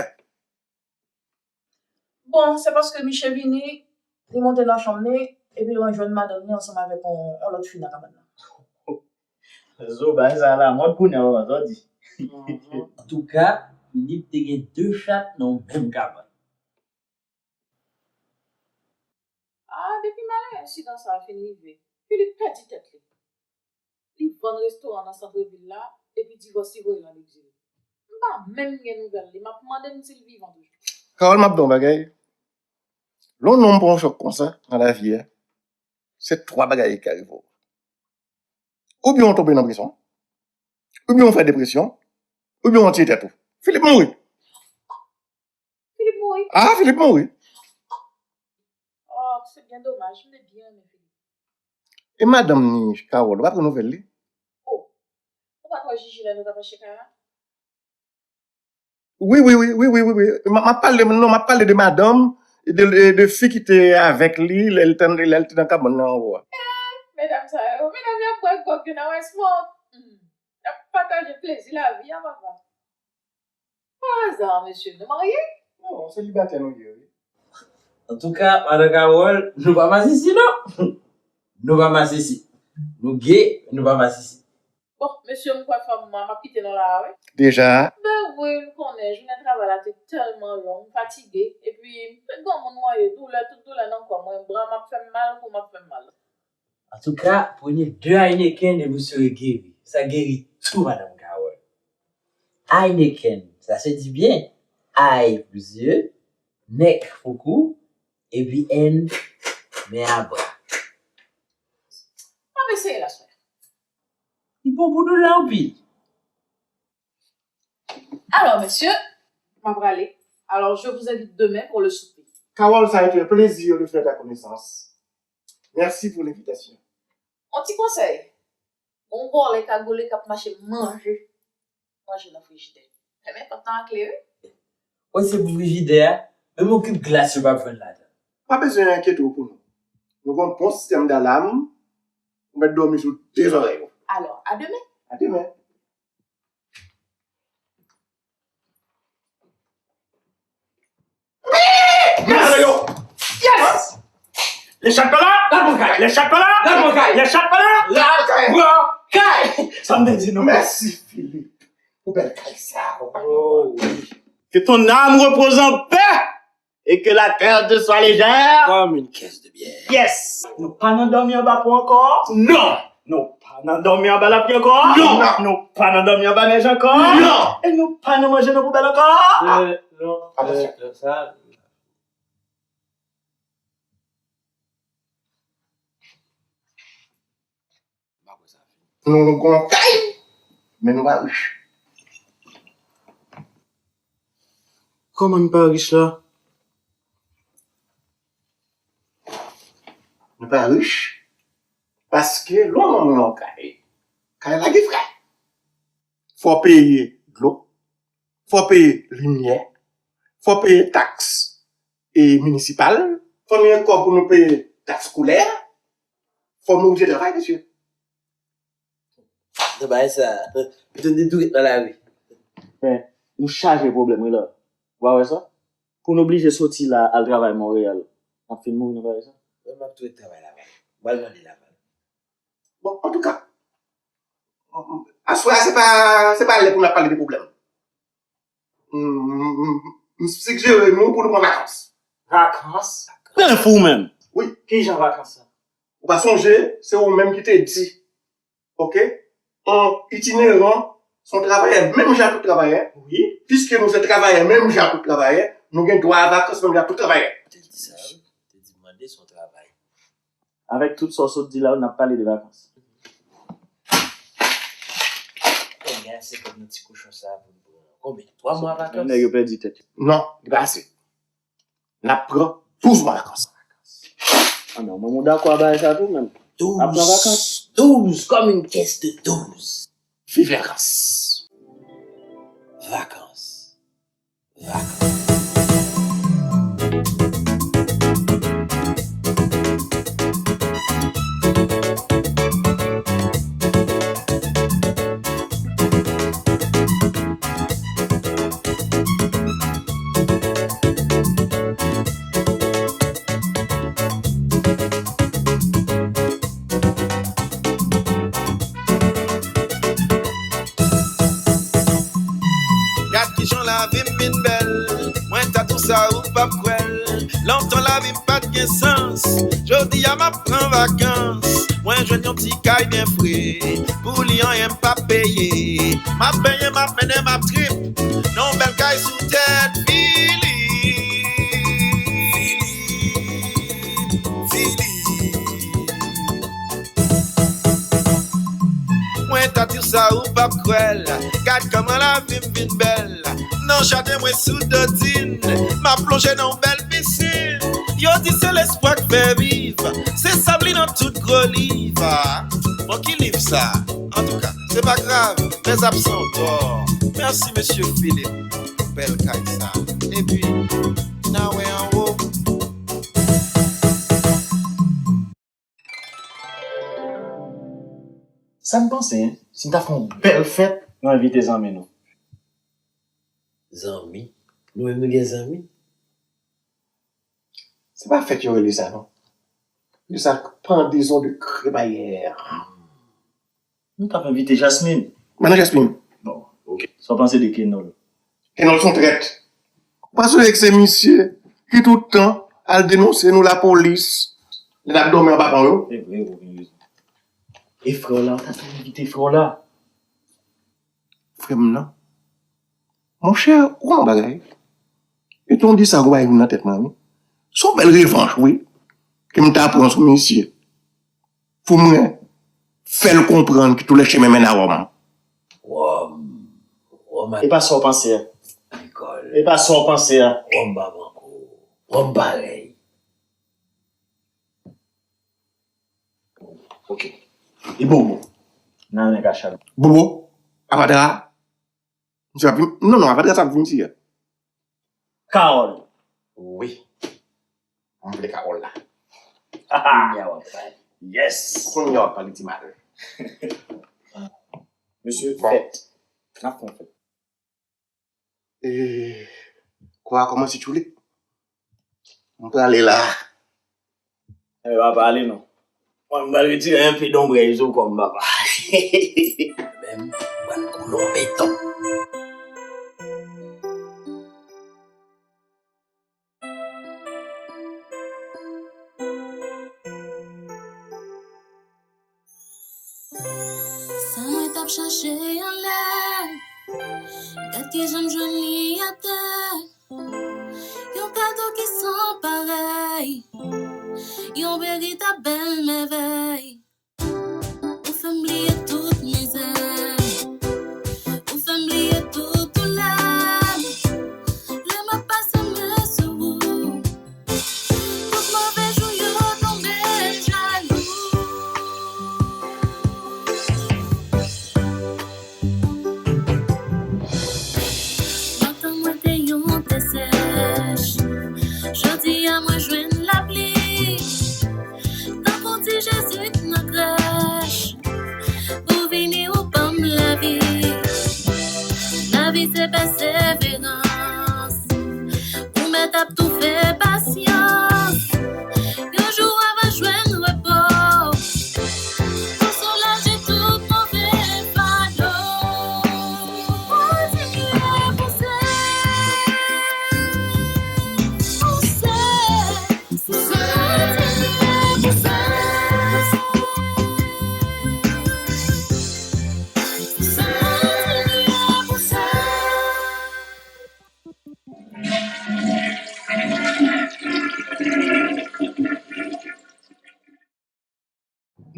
Bon, c'est parce que Michel vini, il monte dans la chambre et puis il rejoint madame ensemble avec on l'autre fille dans la cabane. Zo, ben ça là, moi pour nous on va dire. En tout cas, Philippe te gen 2 chats dans même cabane. Ah, depuis malin incident ça a fait arriver. Philippe perdit tête. Il vend un restaurant dans centre-ville là et puis divorce dans l'exil. Pas même une nouvelle, il m'a demandé s'il vivant toujours. Carole m'a don bagay. L'on non pour un choc comme ça dans la vie, c'est 3 bagailles qui arrivent. Ou bien on tombe dans la prison, ou bien on fait dépression, ou bien on tire tête tout. Philippe mourit. Philippe mourit. Ah, Philippe mourit. Oh, c'est bien dommage, mais bien, mais Philippe. Et madame ni Carole, va prendre nouvelle. Oh, on va toi Gigi là, nous t'as pas chez Kara? Oui. M'a parlé de madame, de fille qui était avec lui, elle était dans le cabane en haut. Mesdames, ça, mesdames, il y a quoi de que dans Westmont? Il a partagé plaisir la vie, ma femme. Ah, ça, monsieur, nous mariés? Non, célibataire, nous, oui. En tout cas, madame Carole, nous pas mal ici, non? Nous pas mal ici. Nous gays, nous pas mal ici. Bon, monsieur, je vais faire ma petite dans la rue. Déjà, Ben oui, je connais, je viens de travailler là, c'est tellement long, fatigué. Et puis, quand mon moyen, tout douleur, non, quoi, mon bras m'a fait mal, ou m'a fait mal. En tout cas, prenez 2 Heineken et vous serez guéri. Ça guérit tout, Madame Carole. Heineken, ça se dit bien. Aïe pour yeux, nek pour cou, et puis N, mais à bras. On va essayer la soirée. Il faut pour nous l'envie. Alors, monsieur, ma aller. Alors, je vous invite demain pour le souper. Carole, ça a été un plaisir de faire ta connaissance. Merci pour l'invitation. Un petit conseil. On voit les cagolés qui marché manger dans le frigidaire. C'est même pas tant clair. Ouais, c'est pour frigidaire. Je m'occupe de glace, je vais pas prendre là-dedans. Pas besoin d'inquiéter pour nous. Nous avons un bon système d'alarme. On va dormir sur 2 oreilles. Alors, à demain. À demain. Yes! Les chocolats! La moncaille! Les chocolats! La moncaille! Les chocolats! La moncaille! Ça me dit non. Merci, Philippe. Ou belle caille ça. Oh, oui. Que ton âme repose en paix et que la terre te soit légère. Comme une caisse de bière. Yes! Nous pas n'en dormir en bas pour encore? Non! Nous pas n'en dormir en bas la pluie encore? Non! Nous pas n'en dormir en bas neige encore? Non! Et nous pas n'en manger nos poubelles encore? Non, ça. Nous avons caille, mais nous pas riches. Comment nous pas riche là? Nous pas riches parce que l'on n'a pas caille. Caille la guifre. Faut payer de l'eau, faut payer lumière, faut payer taxes et municipales, faut nous encore pour nous payer taxes scolaires, faut nous obliger de travailler, monsieur. Non, bah, ça. Peut-être des trucs dans la rue. Mais, nous chargeons le problème là. Vous voyez ça? Pour nous obliger de sortir là, à travail à Montréal. On fait nous, vous voyez ça? On va tout travailler là-bas. On va demander là-bas. Bon, en tout cas, à ce moment-là, c'est pas aller pour nous parler des problèmes. C'est que j'ai nous pour nous prendre vacances. Vacances? Ben fou même. Oui. Qui j'ai en vacances? Ou pas songer, c'est vous-même qui t'ai dit. Ok? En itinérant, son travail, même j'ai tout travaillé. Oui. Puisque nous sommes travaillés, même j'ai tout travaillé, nous avons droit à vacances, même j'ai tout travaillé. Tu dis ça, tu demandé son travail. Avec tout ce qu'on dit là, on a parlé de vacances. Regarde, c'est comme un petit cochon ça. Combien? 3 mois de vacances? On a perdu tête. Non, il pas assez. On apprend 12 mois de vacances. Ah non, moi, d'accord avec ça tout même. 12. Après vacances. 12, comme une caisse de 12. Vive les vacances. Vacances. La vie m'bine belle, moi t'as tout ça ou pas cruel. Longtemps la vie pas de sens. Jodi à ma prend vacances. Moi je un petit caille bien frais. Pour lion aime pas payer. Ma paye ma peine ma trip. Non belle caille sous tête Moi t'as dit ça ou pas cruel. Regarde comment la vie m'vine belle. Non chate moi sous dodine. Ma plongée dans belle piscine. Yo dit c'est l'espoir qui fait vivre. C'est sabli dans toute gros livre. Bon qui livre ça? En tout cas, c'est pas grave. Les absents tort. Merci monsieur Philippe. Belle Kaïsa. Et puis, Nawe en haut. Ça me pense, hein, si t'as fait une belle fête, nous invitons les amis, nous. Amis? Nous-mêmes, nous sommes amis. C'est pas fait, les ça, non? Ça prend des ondes de crémaillère. Nous t'avons invité Jasmine. Maintenant, Jasmine. Bon, ok. Sans penser de Kenol. Kenol sont traites. Parce que c'est monsieur qui tout le temps a dénoncé nous la police. Les a dormi en bas par eux. C'est vrai, oui. Et frère là, t'as invité frère là. Frère là. Mon cher, où on bagaille? Et ton dit ça, vous avez dans la tête, mamie. Son belle revanche, oui. Que m'ta prend son monsieur. Faut moi, faire comprendre que tous les chemins mènent à Rome. Rome. Et pas sans penser. Et pas sans penser. Rome banco. Rome pareil. Ok. Et Bobo. Non, les gars, Bobo? Avadra? Non, Avadra, ça vient ici. Carole. Oui. On veut les Carole là. Yes. On y a pas de mal. Monsieur, faites. Et quoi, comment si tu voulais? On peut aller là. On va pas aller, non. On va retirer un peu d'ombrage comme papa. Même, on coulon béton. Ça m'a tape chercher en l'air. Gade qui j'aime joli à terre. Yon cadeau qui sont pareil. Yon véritable belle merveille. Ou fait m'oublier toute misère. Ou fait m'oublier toute douleur. Le m'a passé me sous. Tout mauvais jour yo tombé jaloux. Moi te yon te sèche. Jodi à moi joindre la pluie. Tant qu'on dit Jésus qui nous crèche. Pour venir au pomme la vie. La vie c'est persévérance. Pour mettre à tout fait patience. Un jour avant joindre repos. Pour soulager tout mauvais fardeau. Continuer à pousser.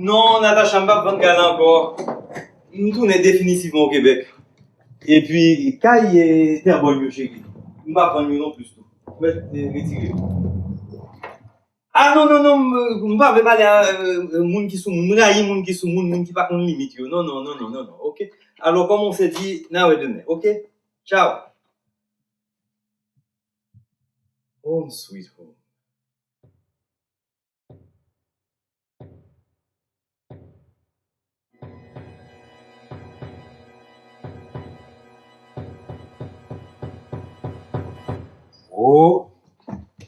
Non, Natacha, m'a pas de encore. Nous tournons définitivement au Québec. Et puis, Kai est un bon mieux chéri. Je ne vais pas prendre non plus tout. Je vais retirer. Ah non, je ne vais pas parler à moun qui sont moun, moun qui sont moun qui pas qu'on limite. Non. Ok? Alors, comme on s'est dit, now et demain. Ok? Ciao. Home sweet home. Oh,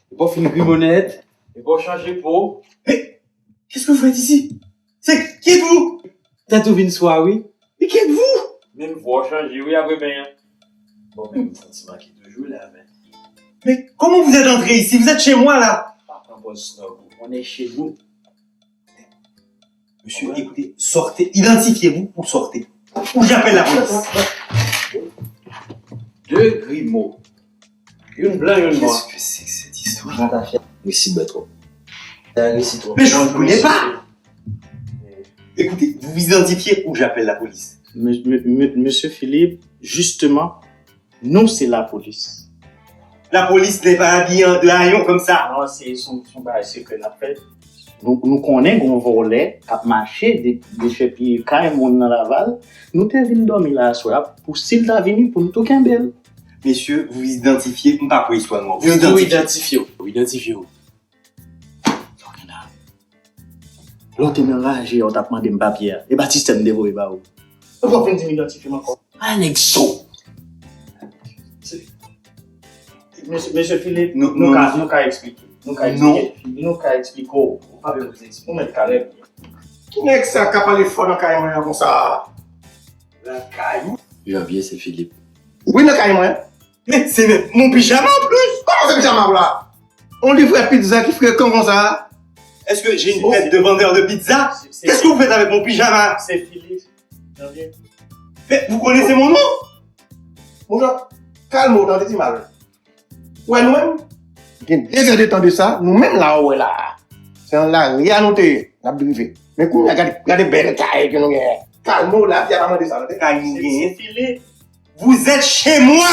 il faut finir grimonette, il faut changer peau. Mais, qu'est-ce que vous faites ici? C'est, qui êtes-vous? T'as tout vu une soirée? Mais qui êtes-vous? Même faut changer, oui, après bien. Bon, même sentiment qui te joue là, mais comment vous êtes entré ici? Vous êtes chez moi, là? On est chez vous. Monsieur, écoutez, sortez, identifiez-vous ou sortez. Ou j'appelle la police. Deux Grimaud. Une blanche, une noire. Qu'est-ce que c'est que cette histoire? Merci, Betro. Mais je ne vous connais pas. Écoutez, vous vous identifiez ou j'appelle la police. Monsieur Philippe, justement, nous, c'est la police. La police n'est pas habillée de haillons comme ça. Non, c'est son bail secret la fait. Nous connaissons qu'on volait, à marcher, des chepiers, quand même, on dans la Laval. Nous t'es venu dormir là, soir, pour s'il t'a venu pour nous toquer un bel. Messieurs, vous identifiez, pas pour histoire noire. Vous identifiez. L'autre est enragé, on t'a demandé un papier. Et Baptiste me dévoile, bah où. Pourquoi vous m'identifiez encore? Alexo. Monsieur Philippe, nous qu'à expliquer. Nous qu'à expliquer. On va vous expliquer. On met carré. Qui n'est que ça qui a parlé fort dans le caille comme ça? La caille. Janvier, c'est Philippe. Oui, dans le caille. Mais c'est mon pyjama en plus. Comment c'est pyjama là? On livre pizza qui ferait comme ça? Est-ce que j'ai une tête de vendeur de pizza? Qu'est-ce que vous faites avec mon pyjama? C'est Philippe. Janvier. Mais vous connaissez mon nom? Bonjour. Calme-toi dans les images. Ouais, nous-mêmes, déjà de temps de ça, nous-mêmes là où est là. C'est un là, rien noté, la brivé. Mais quand il y a des belles cailles que nous avons, calme-toi là, il y a pas de ça. C'est Philippe. Vous êtes chez moi!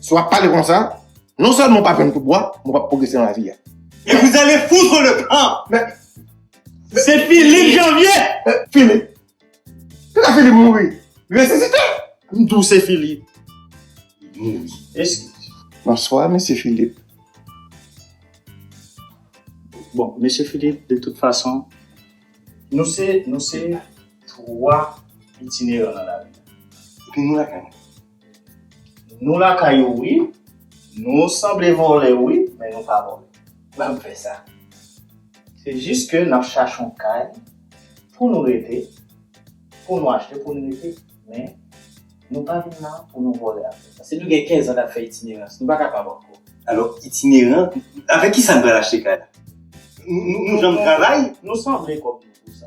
Soit parler comme ça, non seulement pas prendre tout bois, mais pas progresser dans la vie. Et vous allez foutre le camp! C'est Philippe Janvier! Philippe! Tu as Philippe mourir? Ressuscité! D'où c'est Philippe? Bonsoir, monsieur Philippe. Bon, monsieur Philippe, de toute façon, nous c'est 3 itinéraires dans la vie. Et puis nous la caillou. Nous la caillou, oui. Nous semblons voler, oui, mais nous pas voler. Bah, on fait ça. C'est juste que nous cherchons caille pour nous arrêter, pour nous acheter, pour nous arrêter, mais nous pas venir là pour nous voler. Parce que nous avons 15 ans à faire itinérance, nous ne sommes pas capables encore. Alors, itinérant, avec qui ça me va l'acheter, Kyle? Nous gens de travail? Nous semblons comme nous pour ça.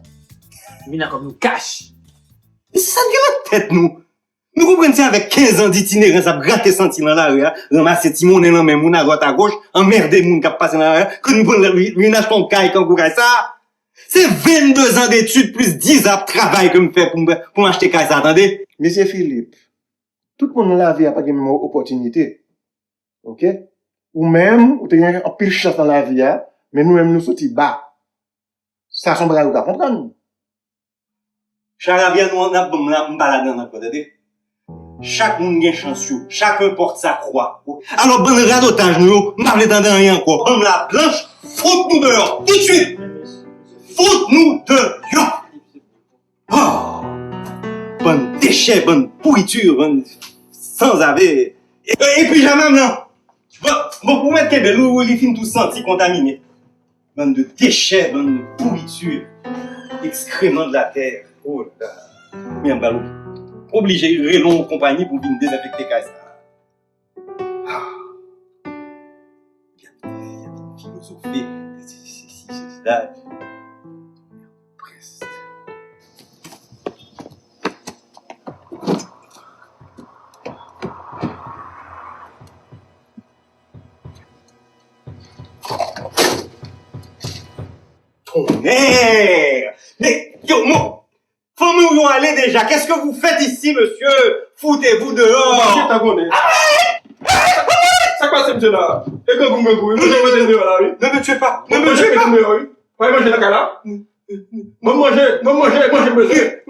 Nous comme nous cash. Mais c'est ça de la tête, nous. Nous comprenons ça avec 15 ans d'itinérance, à gratter senti dans la rue, ramasser Timoné dans même, à droite à gauche, emmerder moun qui passe dans la rue, que nous prenons une achetons caille quand vous gagnez ça. C'est 22 ans d'études plus 10 ans de travail que me fait pour m'acheter caille ça, attendez? Monsieur Philippe, tout le monde dans la vie n'a pas de même opportunité. Ok? Ou même, vous avez un pile chance dans la vie, mais nous-mêmes nous sortis bas. Ça, son bras, vous comprendre. Charabia, nous, on a bon, balade dans notre côté. Chaque monde gagne chance, chacun porte sa croix. Alors, bon radotage, nous, m'avez t'entendre rien encore. Bon, la planche, foute-nous dehors, tout de suite! Foute-nous dehors! Oh! Bonne déchet, bonne pourriture, bonne, sans aver. Et puis, jamais, non! Bon, pour mettre Québec, nous, les films tous sentis contaminés. Bonne de déchets, bonne pourriture. Excréments de la terre. Oh là. Mais un ballon. Obligé, Rélon compagnie pour venir désinfecter Kaisa. Ah. Il y a une philosophie. C'est là. Presque. Tonnerre! Mais, moi! Faut nous y aller déjà. Qu'est-ce que vous faites ici, monsieur? Foutez-vous dehors. J'ai t'abonné. Ça passe, monsieur là. Et quand vous me courez, vous me dehors là, oui. Ne me tuez pas. Ne me tuez pas. Vous manger la cala. Manger, monsieur.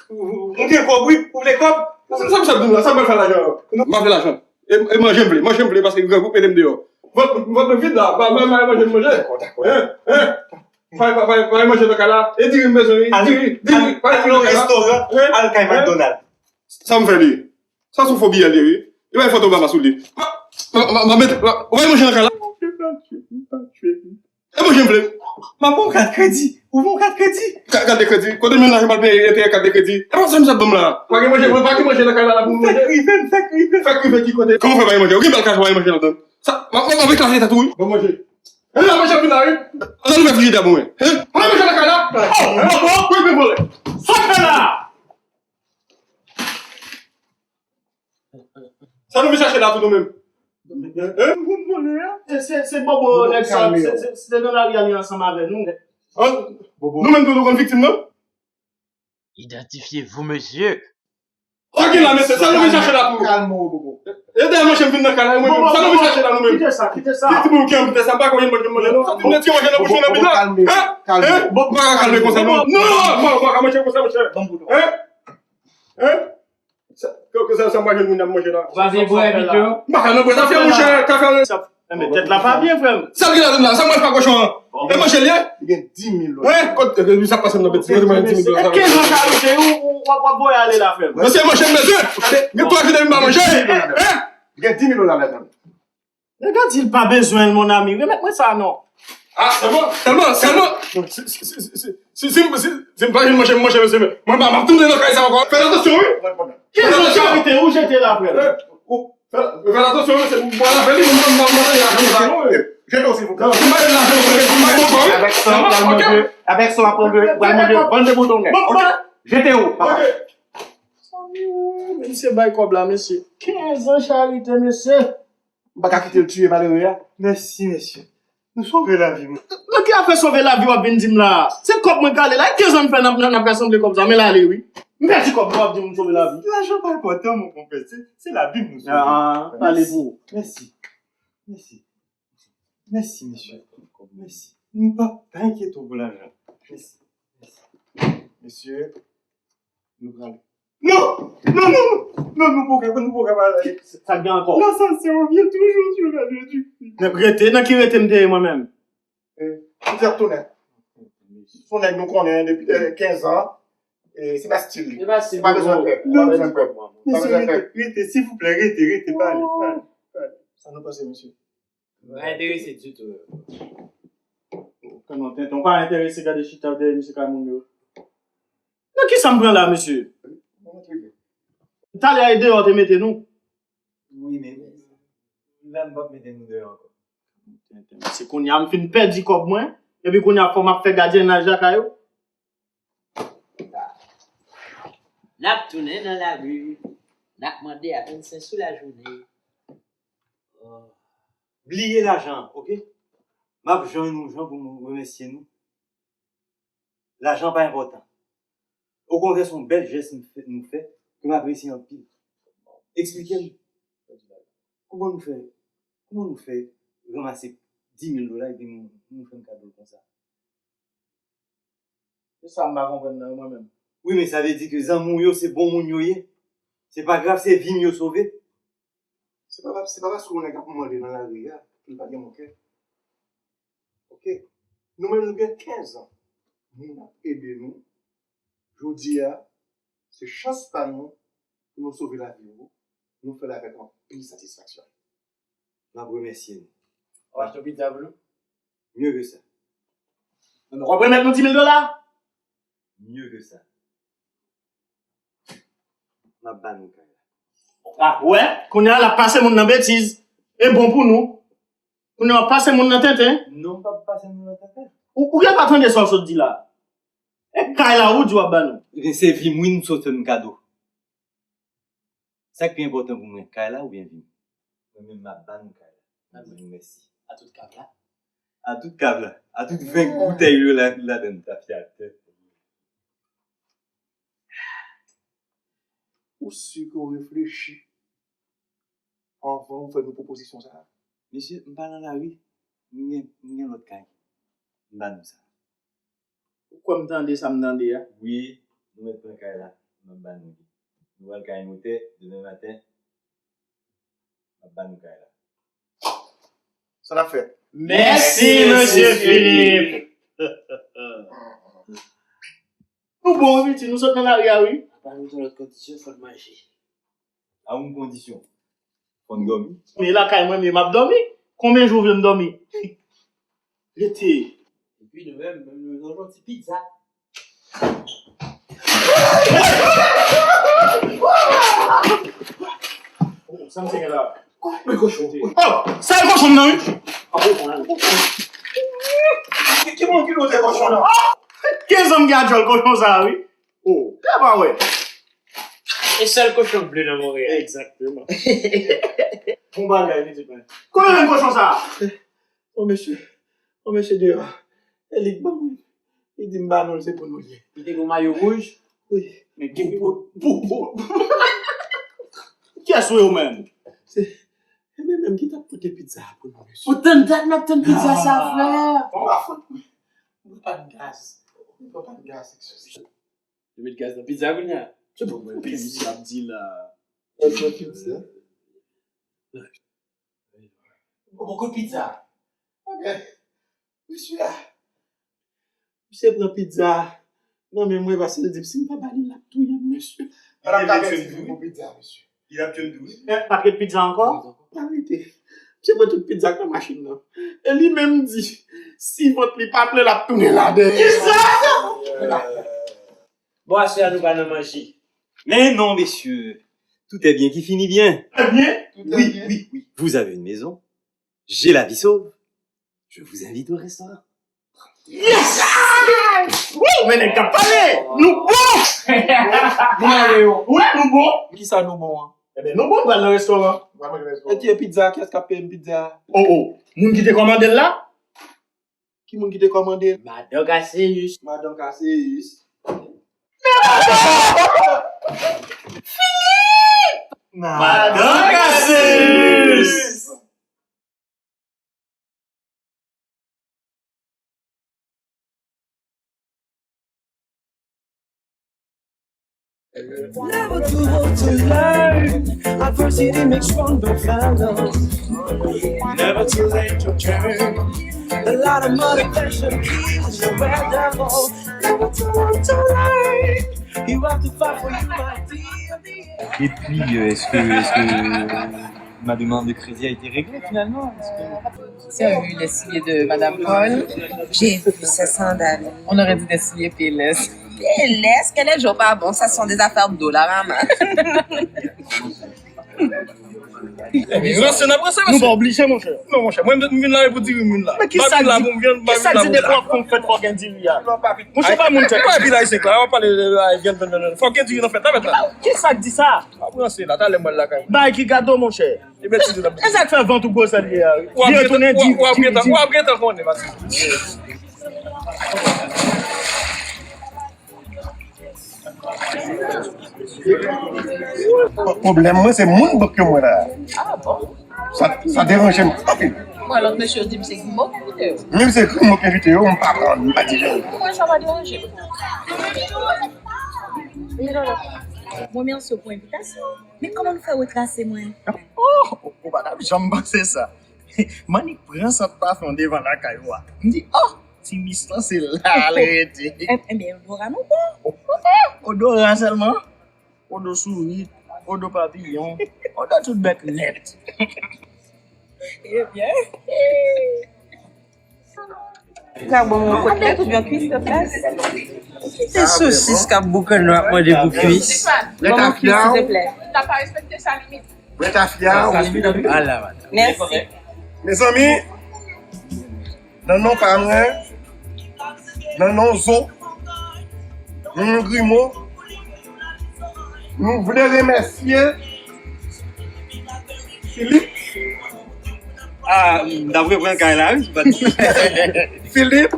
On dit quoi, oui? Vous voulez quoi? Ça me fait l'argent. M'a fait l'argent. Et manger me plaît parce que vous payez me dehors. Votre vide là, manger. D'accord. Va manger le cala. Et dis une maison. Allez au restaurant. Allez, McDonald's. Ça me fait lire. Ça, c'est phobie à lire. Il va y photo, ma sous lit. On va manger le cala. Et moi, j'aime plaît. Ma bon carte crédit. Où mon carte crédit? Carte de crédit. Quand tu m'as mal payé, tu as carte de crédit. Et moi, ça me donne là. Pas que manger le cala là pour manger. Fais criver qui côté. Comment on va manger? Ok, bah, le cala, on va manger là-dedans. Ça, avec la tête à tout. On va manger. On va manger là, oui. On va nous faire frigidaire pour moi. On va manger le cala. Oh, oui, mais voilà. Saute là! Ça nous fait chercher là tout nous-mêmes. C'est Bobo, c'est dans la vie ensemble avec nous. Nous-mêmes, nous sommes victimes, non? Identifiez-vous, monsieur. Ok, là, mais ça nous fait chercher là tout. Calme-moi, Bobo. Et derrière, je viens de ça nous fait chercher là nous-mêmes. Quittez ça. Quittez-moi, qui a ça, pas qu'on vient de manger, non? Tu me dis que manger dans la bouche, là, calme. Bobo, pas calmer comme ça, non? Non, pas manger comme ça, monsieur. Ça m'a jeune manger là. Vous avez boire, Bidjo? Bah, non, ça fait mon cher, café. Mais peut-être là pas bien, frère. Ça me là, ça mange pas cochon. Et moi, j'ai lié. Il y a 10 000 $. Ouais, quand ça passe dans le petit, il y a 10 000 $. Qu'est-ce que c'est où on va boire aller là, frère? Monsieur, moi, j'aime monsieur. Mais toi, je n'aime pas manger. Il y a 10 000 $ là-dedans. Regarde, il pas besoin, mon ami. Remets-moi ça, non. Ah, seulement. me pas une manger, monsieur. Moi, m'a tourné dans le ça encore. Faites attention, oui. Quelle charité, où j'étais là, frère? Faites attention, c'est moi la fête, j'étais aussi, vous. Avec son après bouton. J'étais où, papa? Monsieur Baïkob là, monsieur. 15 ans charité, monsieur. Pas quitter le tuer, Valérie. Merci, monsieur. Nous sauvons la vie. Mais qui a fait sauver la vie, ou bien dire là? C'est comme moi qui allais là. 15 ans, je fais n'a pas assemblé comme ça, mais là, allez, oui. Merci comme moi, dire sauver la vie. L'argent pas important, mon compère. C'est la vie, nous sauvons. Ah, allez-vous. Merci. Merci. Merci, monsieur. Merci. Ne pas inquiéter pour l'argent. Merci. Monsieur, nous allons. Non, nous pouvons pas aller. Ça vient encore. L'ascension vient toujours sur la vie du Christ. N'a qui rete moi-même. Vous êtes retourné. Son nègre nous connaît depuis 15 ans. Et c'est pas style. C'est pas besoin de peur. Pas besoin de peur. Restez, s'il vous plaît, restez, pas aller. Ça nous passe, monsieur. Intéressé du tout. Comment t'es pas intéressé à des chita de monsieur Kamoungo? Mais qui ça me prend là, monsieur? T'as l'air aider à te mettre nous? Oui, mais là, on va mettre nous dehors encore. C'est qu'on y a fait une perte du corps moins, et puis qu'on y a fait garder un agent caillou. N'a tourné dans la rue, n'a demandé à 25 sous la journée. Oubliez l'argent, ok? M'a besoin nous gens pour nous remercier nous. L'argent pas important. Au contraire, son bel geste nous fait que m'apprécie en pile. Expliquez-nous. Comment nous fait ramasser 10 000 $ et puis nous faire un cadeau comme ça? C'est ça, m'a compris moi-même. Oui, mais ça veut dire que Zamou, c'est bon moun yo. C'est pas grave, c'est vie mieux sauvé. C'est pas parce qu'on est capable de dans la rue, il va dire mon cœur. Ok? Nous-mêmes, nous avons 15 ans. Nous avons aidé nous. Je vous dis, c'est chance par nous pour nous sauver la vie. Nous faisons avec un plus satisfaction. Je vous remercie. On va acheter un pizza pour nous? Mieux que ça. On va remettre nos 10 000 $? Mieux que ça. Ma banne. Ah ouais? Qu'on a la passé mon bêtise. Et bon pour nous. Qu'on a passé mon tête, hein? Non, pas passé mon tête. Ou y'a pas tant de sortes dit là? Et quand il a où tu vas ban? C'est vie, moi, nous sautons un cadeau. C'est qui est important pour moi, Kaila ou bien vie? Moi-même, ma banne, Kaila. Merci. À toute câble là? À toute câble là. À toute 20 bouteilles là dans ta fiat. Ou si qu'on réfléchit avant de faire nos propositions ça. Monsieur, je parle dans la rue. Nous avons l'autre cas. Nous avons ça. Pourquoi m'entendez ça m'entendez hein? Oui, nous mettons un cas là. Nous avons nous allons le noter demain matin. Nous avons le cas là. Ça l'a fait. Merci, monsieur Philippe. Bon, oui, nous sommes dans la rue, oui. Par nous, dans notre condition, il faut manger. À une condition. Faut dormir. Mais là, quand même, m'a dormi. Combien de jours je vais dormir? L'été. Et puis, nous-mêmes, nous avons un petit pizza. Oh, ça me fait là. Le cochon. Oh, ça est cochon, non? Qui monte qui l'autre cochon là? 15 hommes gardent le cochon, ça, oui. Oh, c'est pas ouais. Et seul cochon bleu dans Montréal. Exactement. Bon bagage, il dit pas. Combien de cochon ça? Oh monsieur dehors. Elle est bon. Il dit m'ba non c'est pour nous lier. Il était au maillot rouge. Oui. Mais qui qui a souhaité au même? C'est même qui t'a coûté pizza pour nous monsieur. Pourtant notre pizza ça frère. On va foutre. On va pas de gaz. On va pas de gaz. Tu mets de gaz dans pizza ou non? C'est pour moi pizza dit là. Est-ce que pizza? Beaucoup de pizza. OK. Monsieur prend pizza. Non mais moi parce que le si pas baler la tout monsieur. Il a tué une pizza monsieur. Il a tué une douce. Paquet de pizza encore? Arrêtez. J'ai pris toute pizza dans la machine là. Et lui même dit si votre li pas plein la tourner là dedans. Bon, à nous allons manger. Mais non, messieurs. Tout est bien qui finit bien. Bien? Oui. Vous avez une maison. J'ai la vie sauve. Je vous invite au restaurant. Yes! Mais les gars, parlez! Nous bons! Ouais, nous bons! Qui ça nous bon? Eh bien, nous bons, dans le restaurant. Et qui est pizza? Qu'est-ce qu'a payé une pizza? Oh. Moun qui te commandé là? Qui moun qui te commandé? Madame Casséus. Madame Casséus. Madame Casséus! Never too old to learn. Adversity makes stronger fellows. Never too late to turn. A lot of motivation keeps the weather low. Never too old to learn. You have to fight for you, my dear. Et puis, est-ce que ma demande de crédit a été réglée finalement? Tu as vu les souliers de Madame Paul? J'ai vu ses sandales. On aurait dit des souliers PLS. PLS? Quel est le jour pas bon? Ça sont des affaires de dollars, hein? Nous pas obligés, mon cher. Non, mon cher, moi, je viens là pour dire une là. Mais qui ça dit? Qui ça dit des profs qu'on fait pour gagner du là? Mon cher, pas mon cher. Pas puis là, c'est quoi? On va parler de faut que tu en fait avec là. Qui ça dit ça? Après, c'est là, t'as les mots là quand même. Bah, qui gâteau, mon cher. Et bien, tu dis là. Et ça fait vent tout gros, ça lié. Ou après, on est passé. Le problème, moi, c'est mon boc que moi là. Ah bon? Ça dérange un peu. Moi, l'autre monsieur dit que c'est une bonne vidéo. Même si c'est une bonne vidéo, on ne peut pas prendre, pas dire. Pourquoi ça va déranger? Moi, merci pour l'invitation. Mais comment nous faire retracer, moi? Oh, madame, j'aime pas ça. Mani prend ça pas fond devant la cailloua. Me dit, oh, si l'histoire c'est là, arrêtez. Eh bien, odorat non pas. Odorat seulement. Odor souris, odor papillon, odor toute bête net. Eh bien. Ça bon, côtelette ou bien cuisse de place? C'est saucisse qu'a beaucoup de noix pour des cuisses. Le tafia. S'il te plaît. T'as pas respecté sa limite. Le tafia. Ah là, madame. Merci. Mes amis, dans nos parents, dans nos os, dans nos grumeaux, nous voulons remercier Philippe. Ah, d'après prendre caille là, Philippe,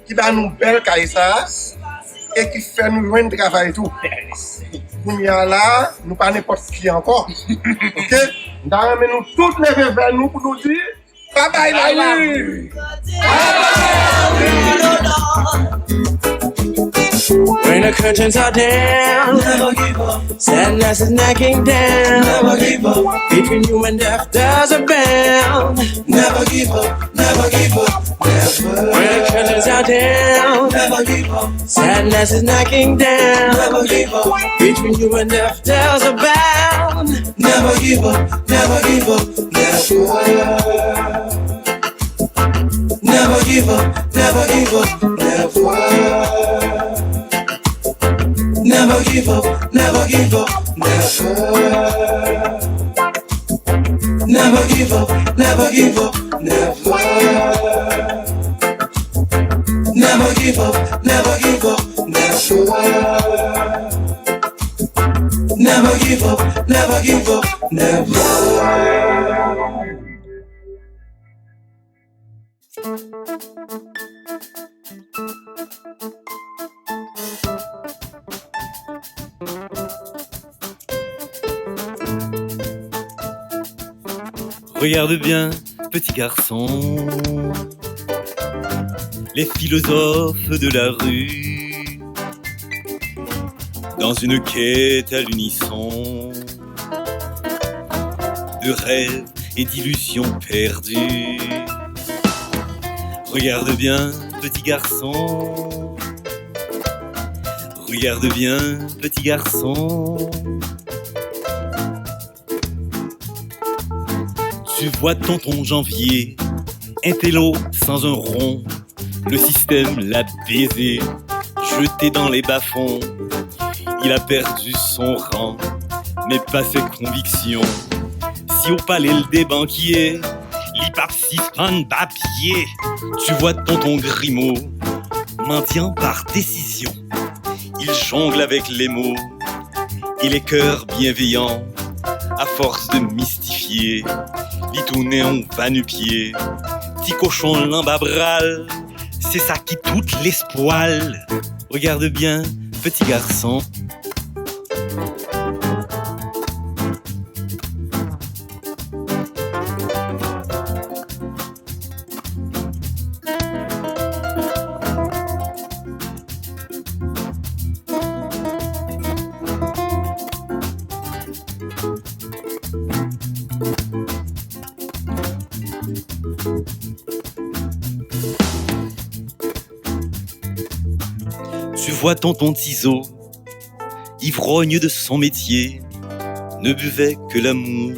qui donne nous belle caille ça et qui fait nous joindre de travail tout. Nous y a là, nous pas n'importe qui encore. Ok? Nous avons nous toutes les vers nous pour nous dire bye bye la rue. When the curtains are down, never give up. Sadness is knocking down, never give up. Between you and death, there's a bound. Never give up, never give up, never. When the curtains are down, never give up. Sadness is knocking down, never give up. Between you and death, there's a bound. Never give up, never give up, never. Never give up, never give up, never. Never give up, never give up, never. Never give up, never give up, never. Never give up, never give up, never. Never give up, never give up, never. Regarde bien, petit garçon, les philosophes de la rue, dans une quête à l'unisson, de rêves et d'illusions perdues. Regarde bien, petit garçon, regarde bien, petit garçon. Tu vois tonton Janvier, un télo sans un rond, le système l'a baisé jeté dans les bas-fonds. Il a perdu son rang, mais pas ses convictions. Si au palais le débanquier, l'hypapsispan papier, tu vois tonton Grimaud, mendiant par décision. Il jongle avec les mots et les cœurs bienveillants. À force de mystifier, l'itourné on va nu pied. Petit cochon lambabral, c'est ça qui toute l'espoil. Regarde bien, petit garçon. Tu vois tonton Tiso, ivrogne de son métier, ne buvait que l'amour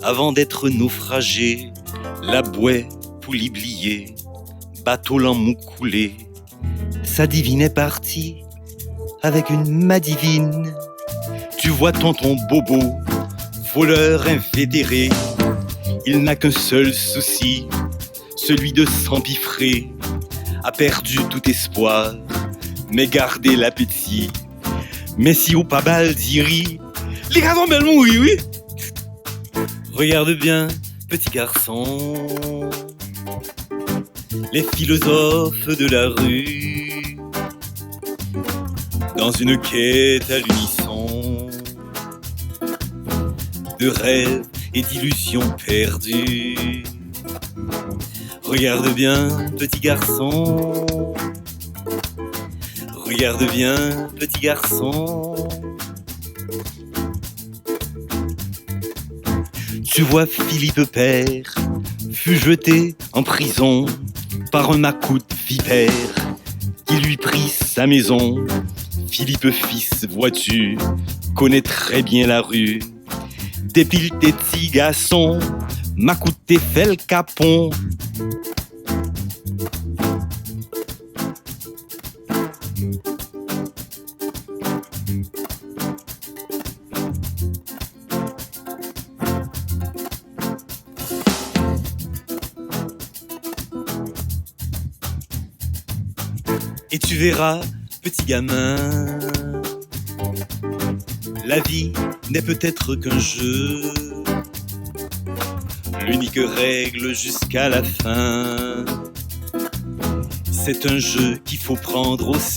avant d'être naufragé. La bouée pour l'oublier, bateau l'amour coulé. Sa divine est partie avec une ma divine. Tu vois tonton Bobo, voleur invétéré, il n'a qu'un seul souci, celui de s'empiffrer. A perdu tout espoir, mais gardez l'appétit. Mais si au pas bal diri, les gars vont bien mourir, oui. Regarde bien, petit garçon, les philosophes de la rue, dans une quête à l'unisson, de rêves et d'illusions perdues. Regarde bien, petit garçon, regarde bien, petit garçon. Tu vois Philippe Père fut jeté en prison par un macoute vipère qui lui prit sa maison. Philippe fils, vois-tu, connaît très bien la rue. Dépile tes petits garçons, macoute tes fait le capon. Et tu verras, petit gamin, la vie n'est peut-être qu'un jeu. L'unique règle jusqu'à la fin, c'est un jeu qu'il faut prendre au sérieux.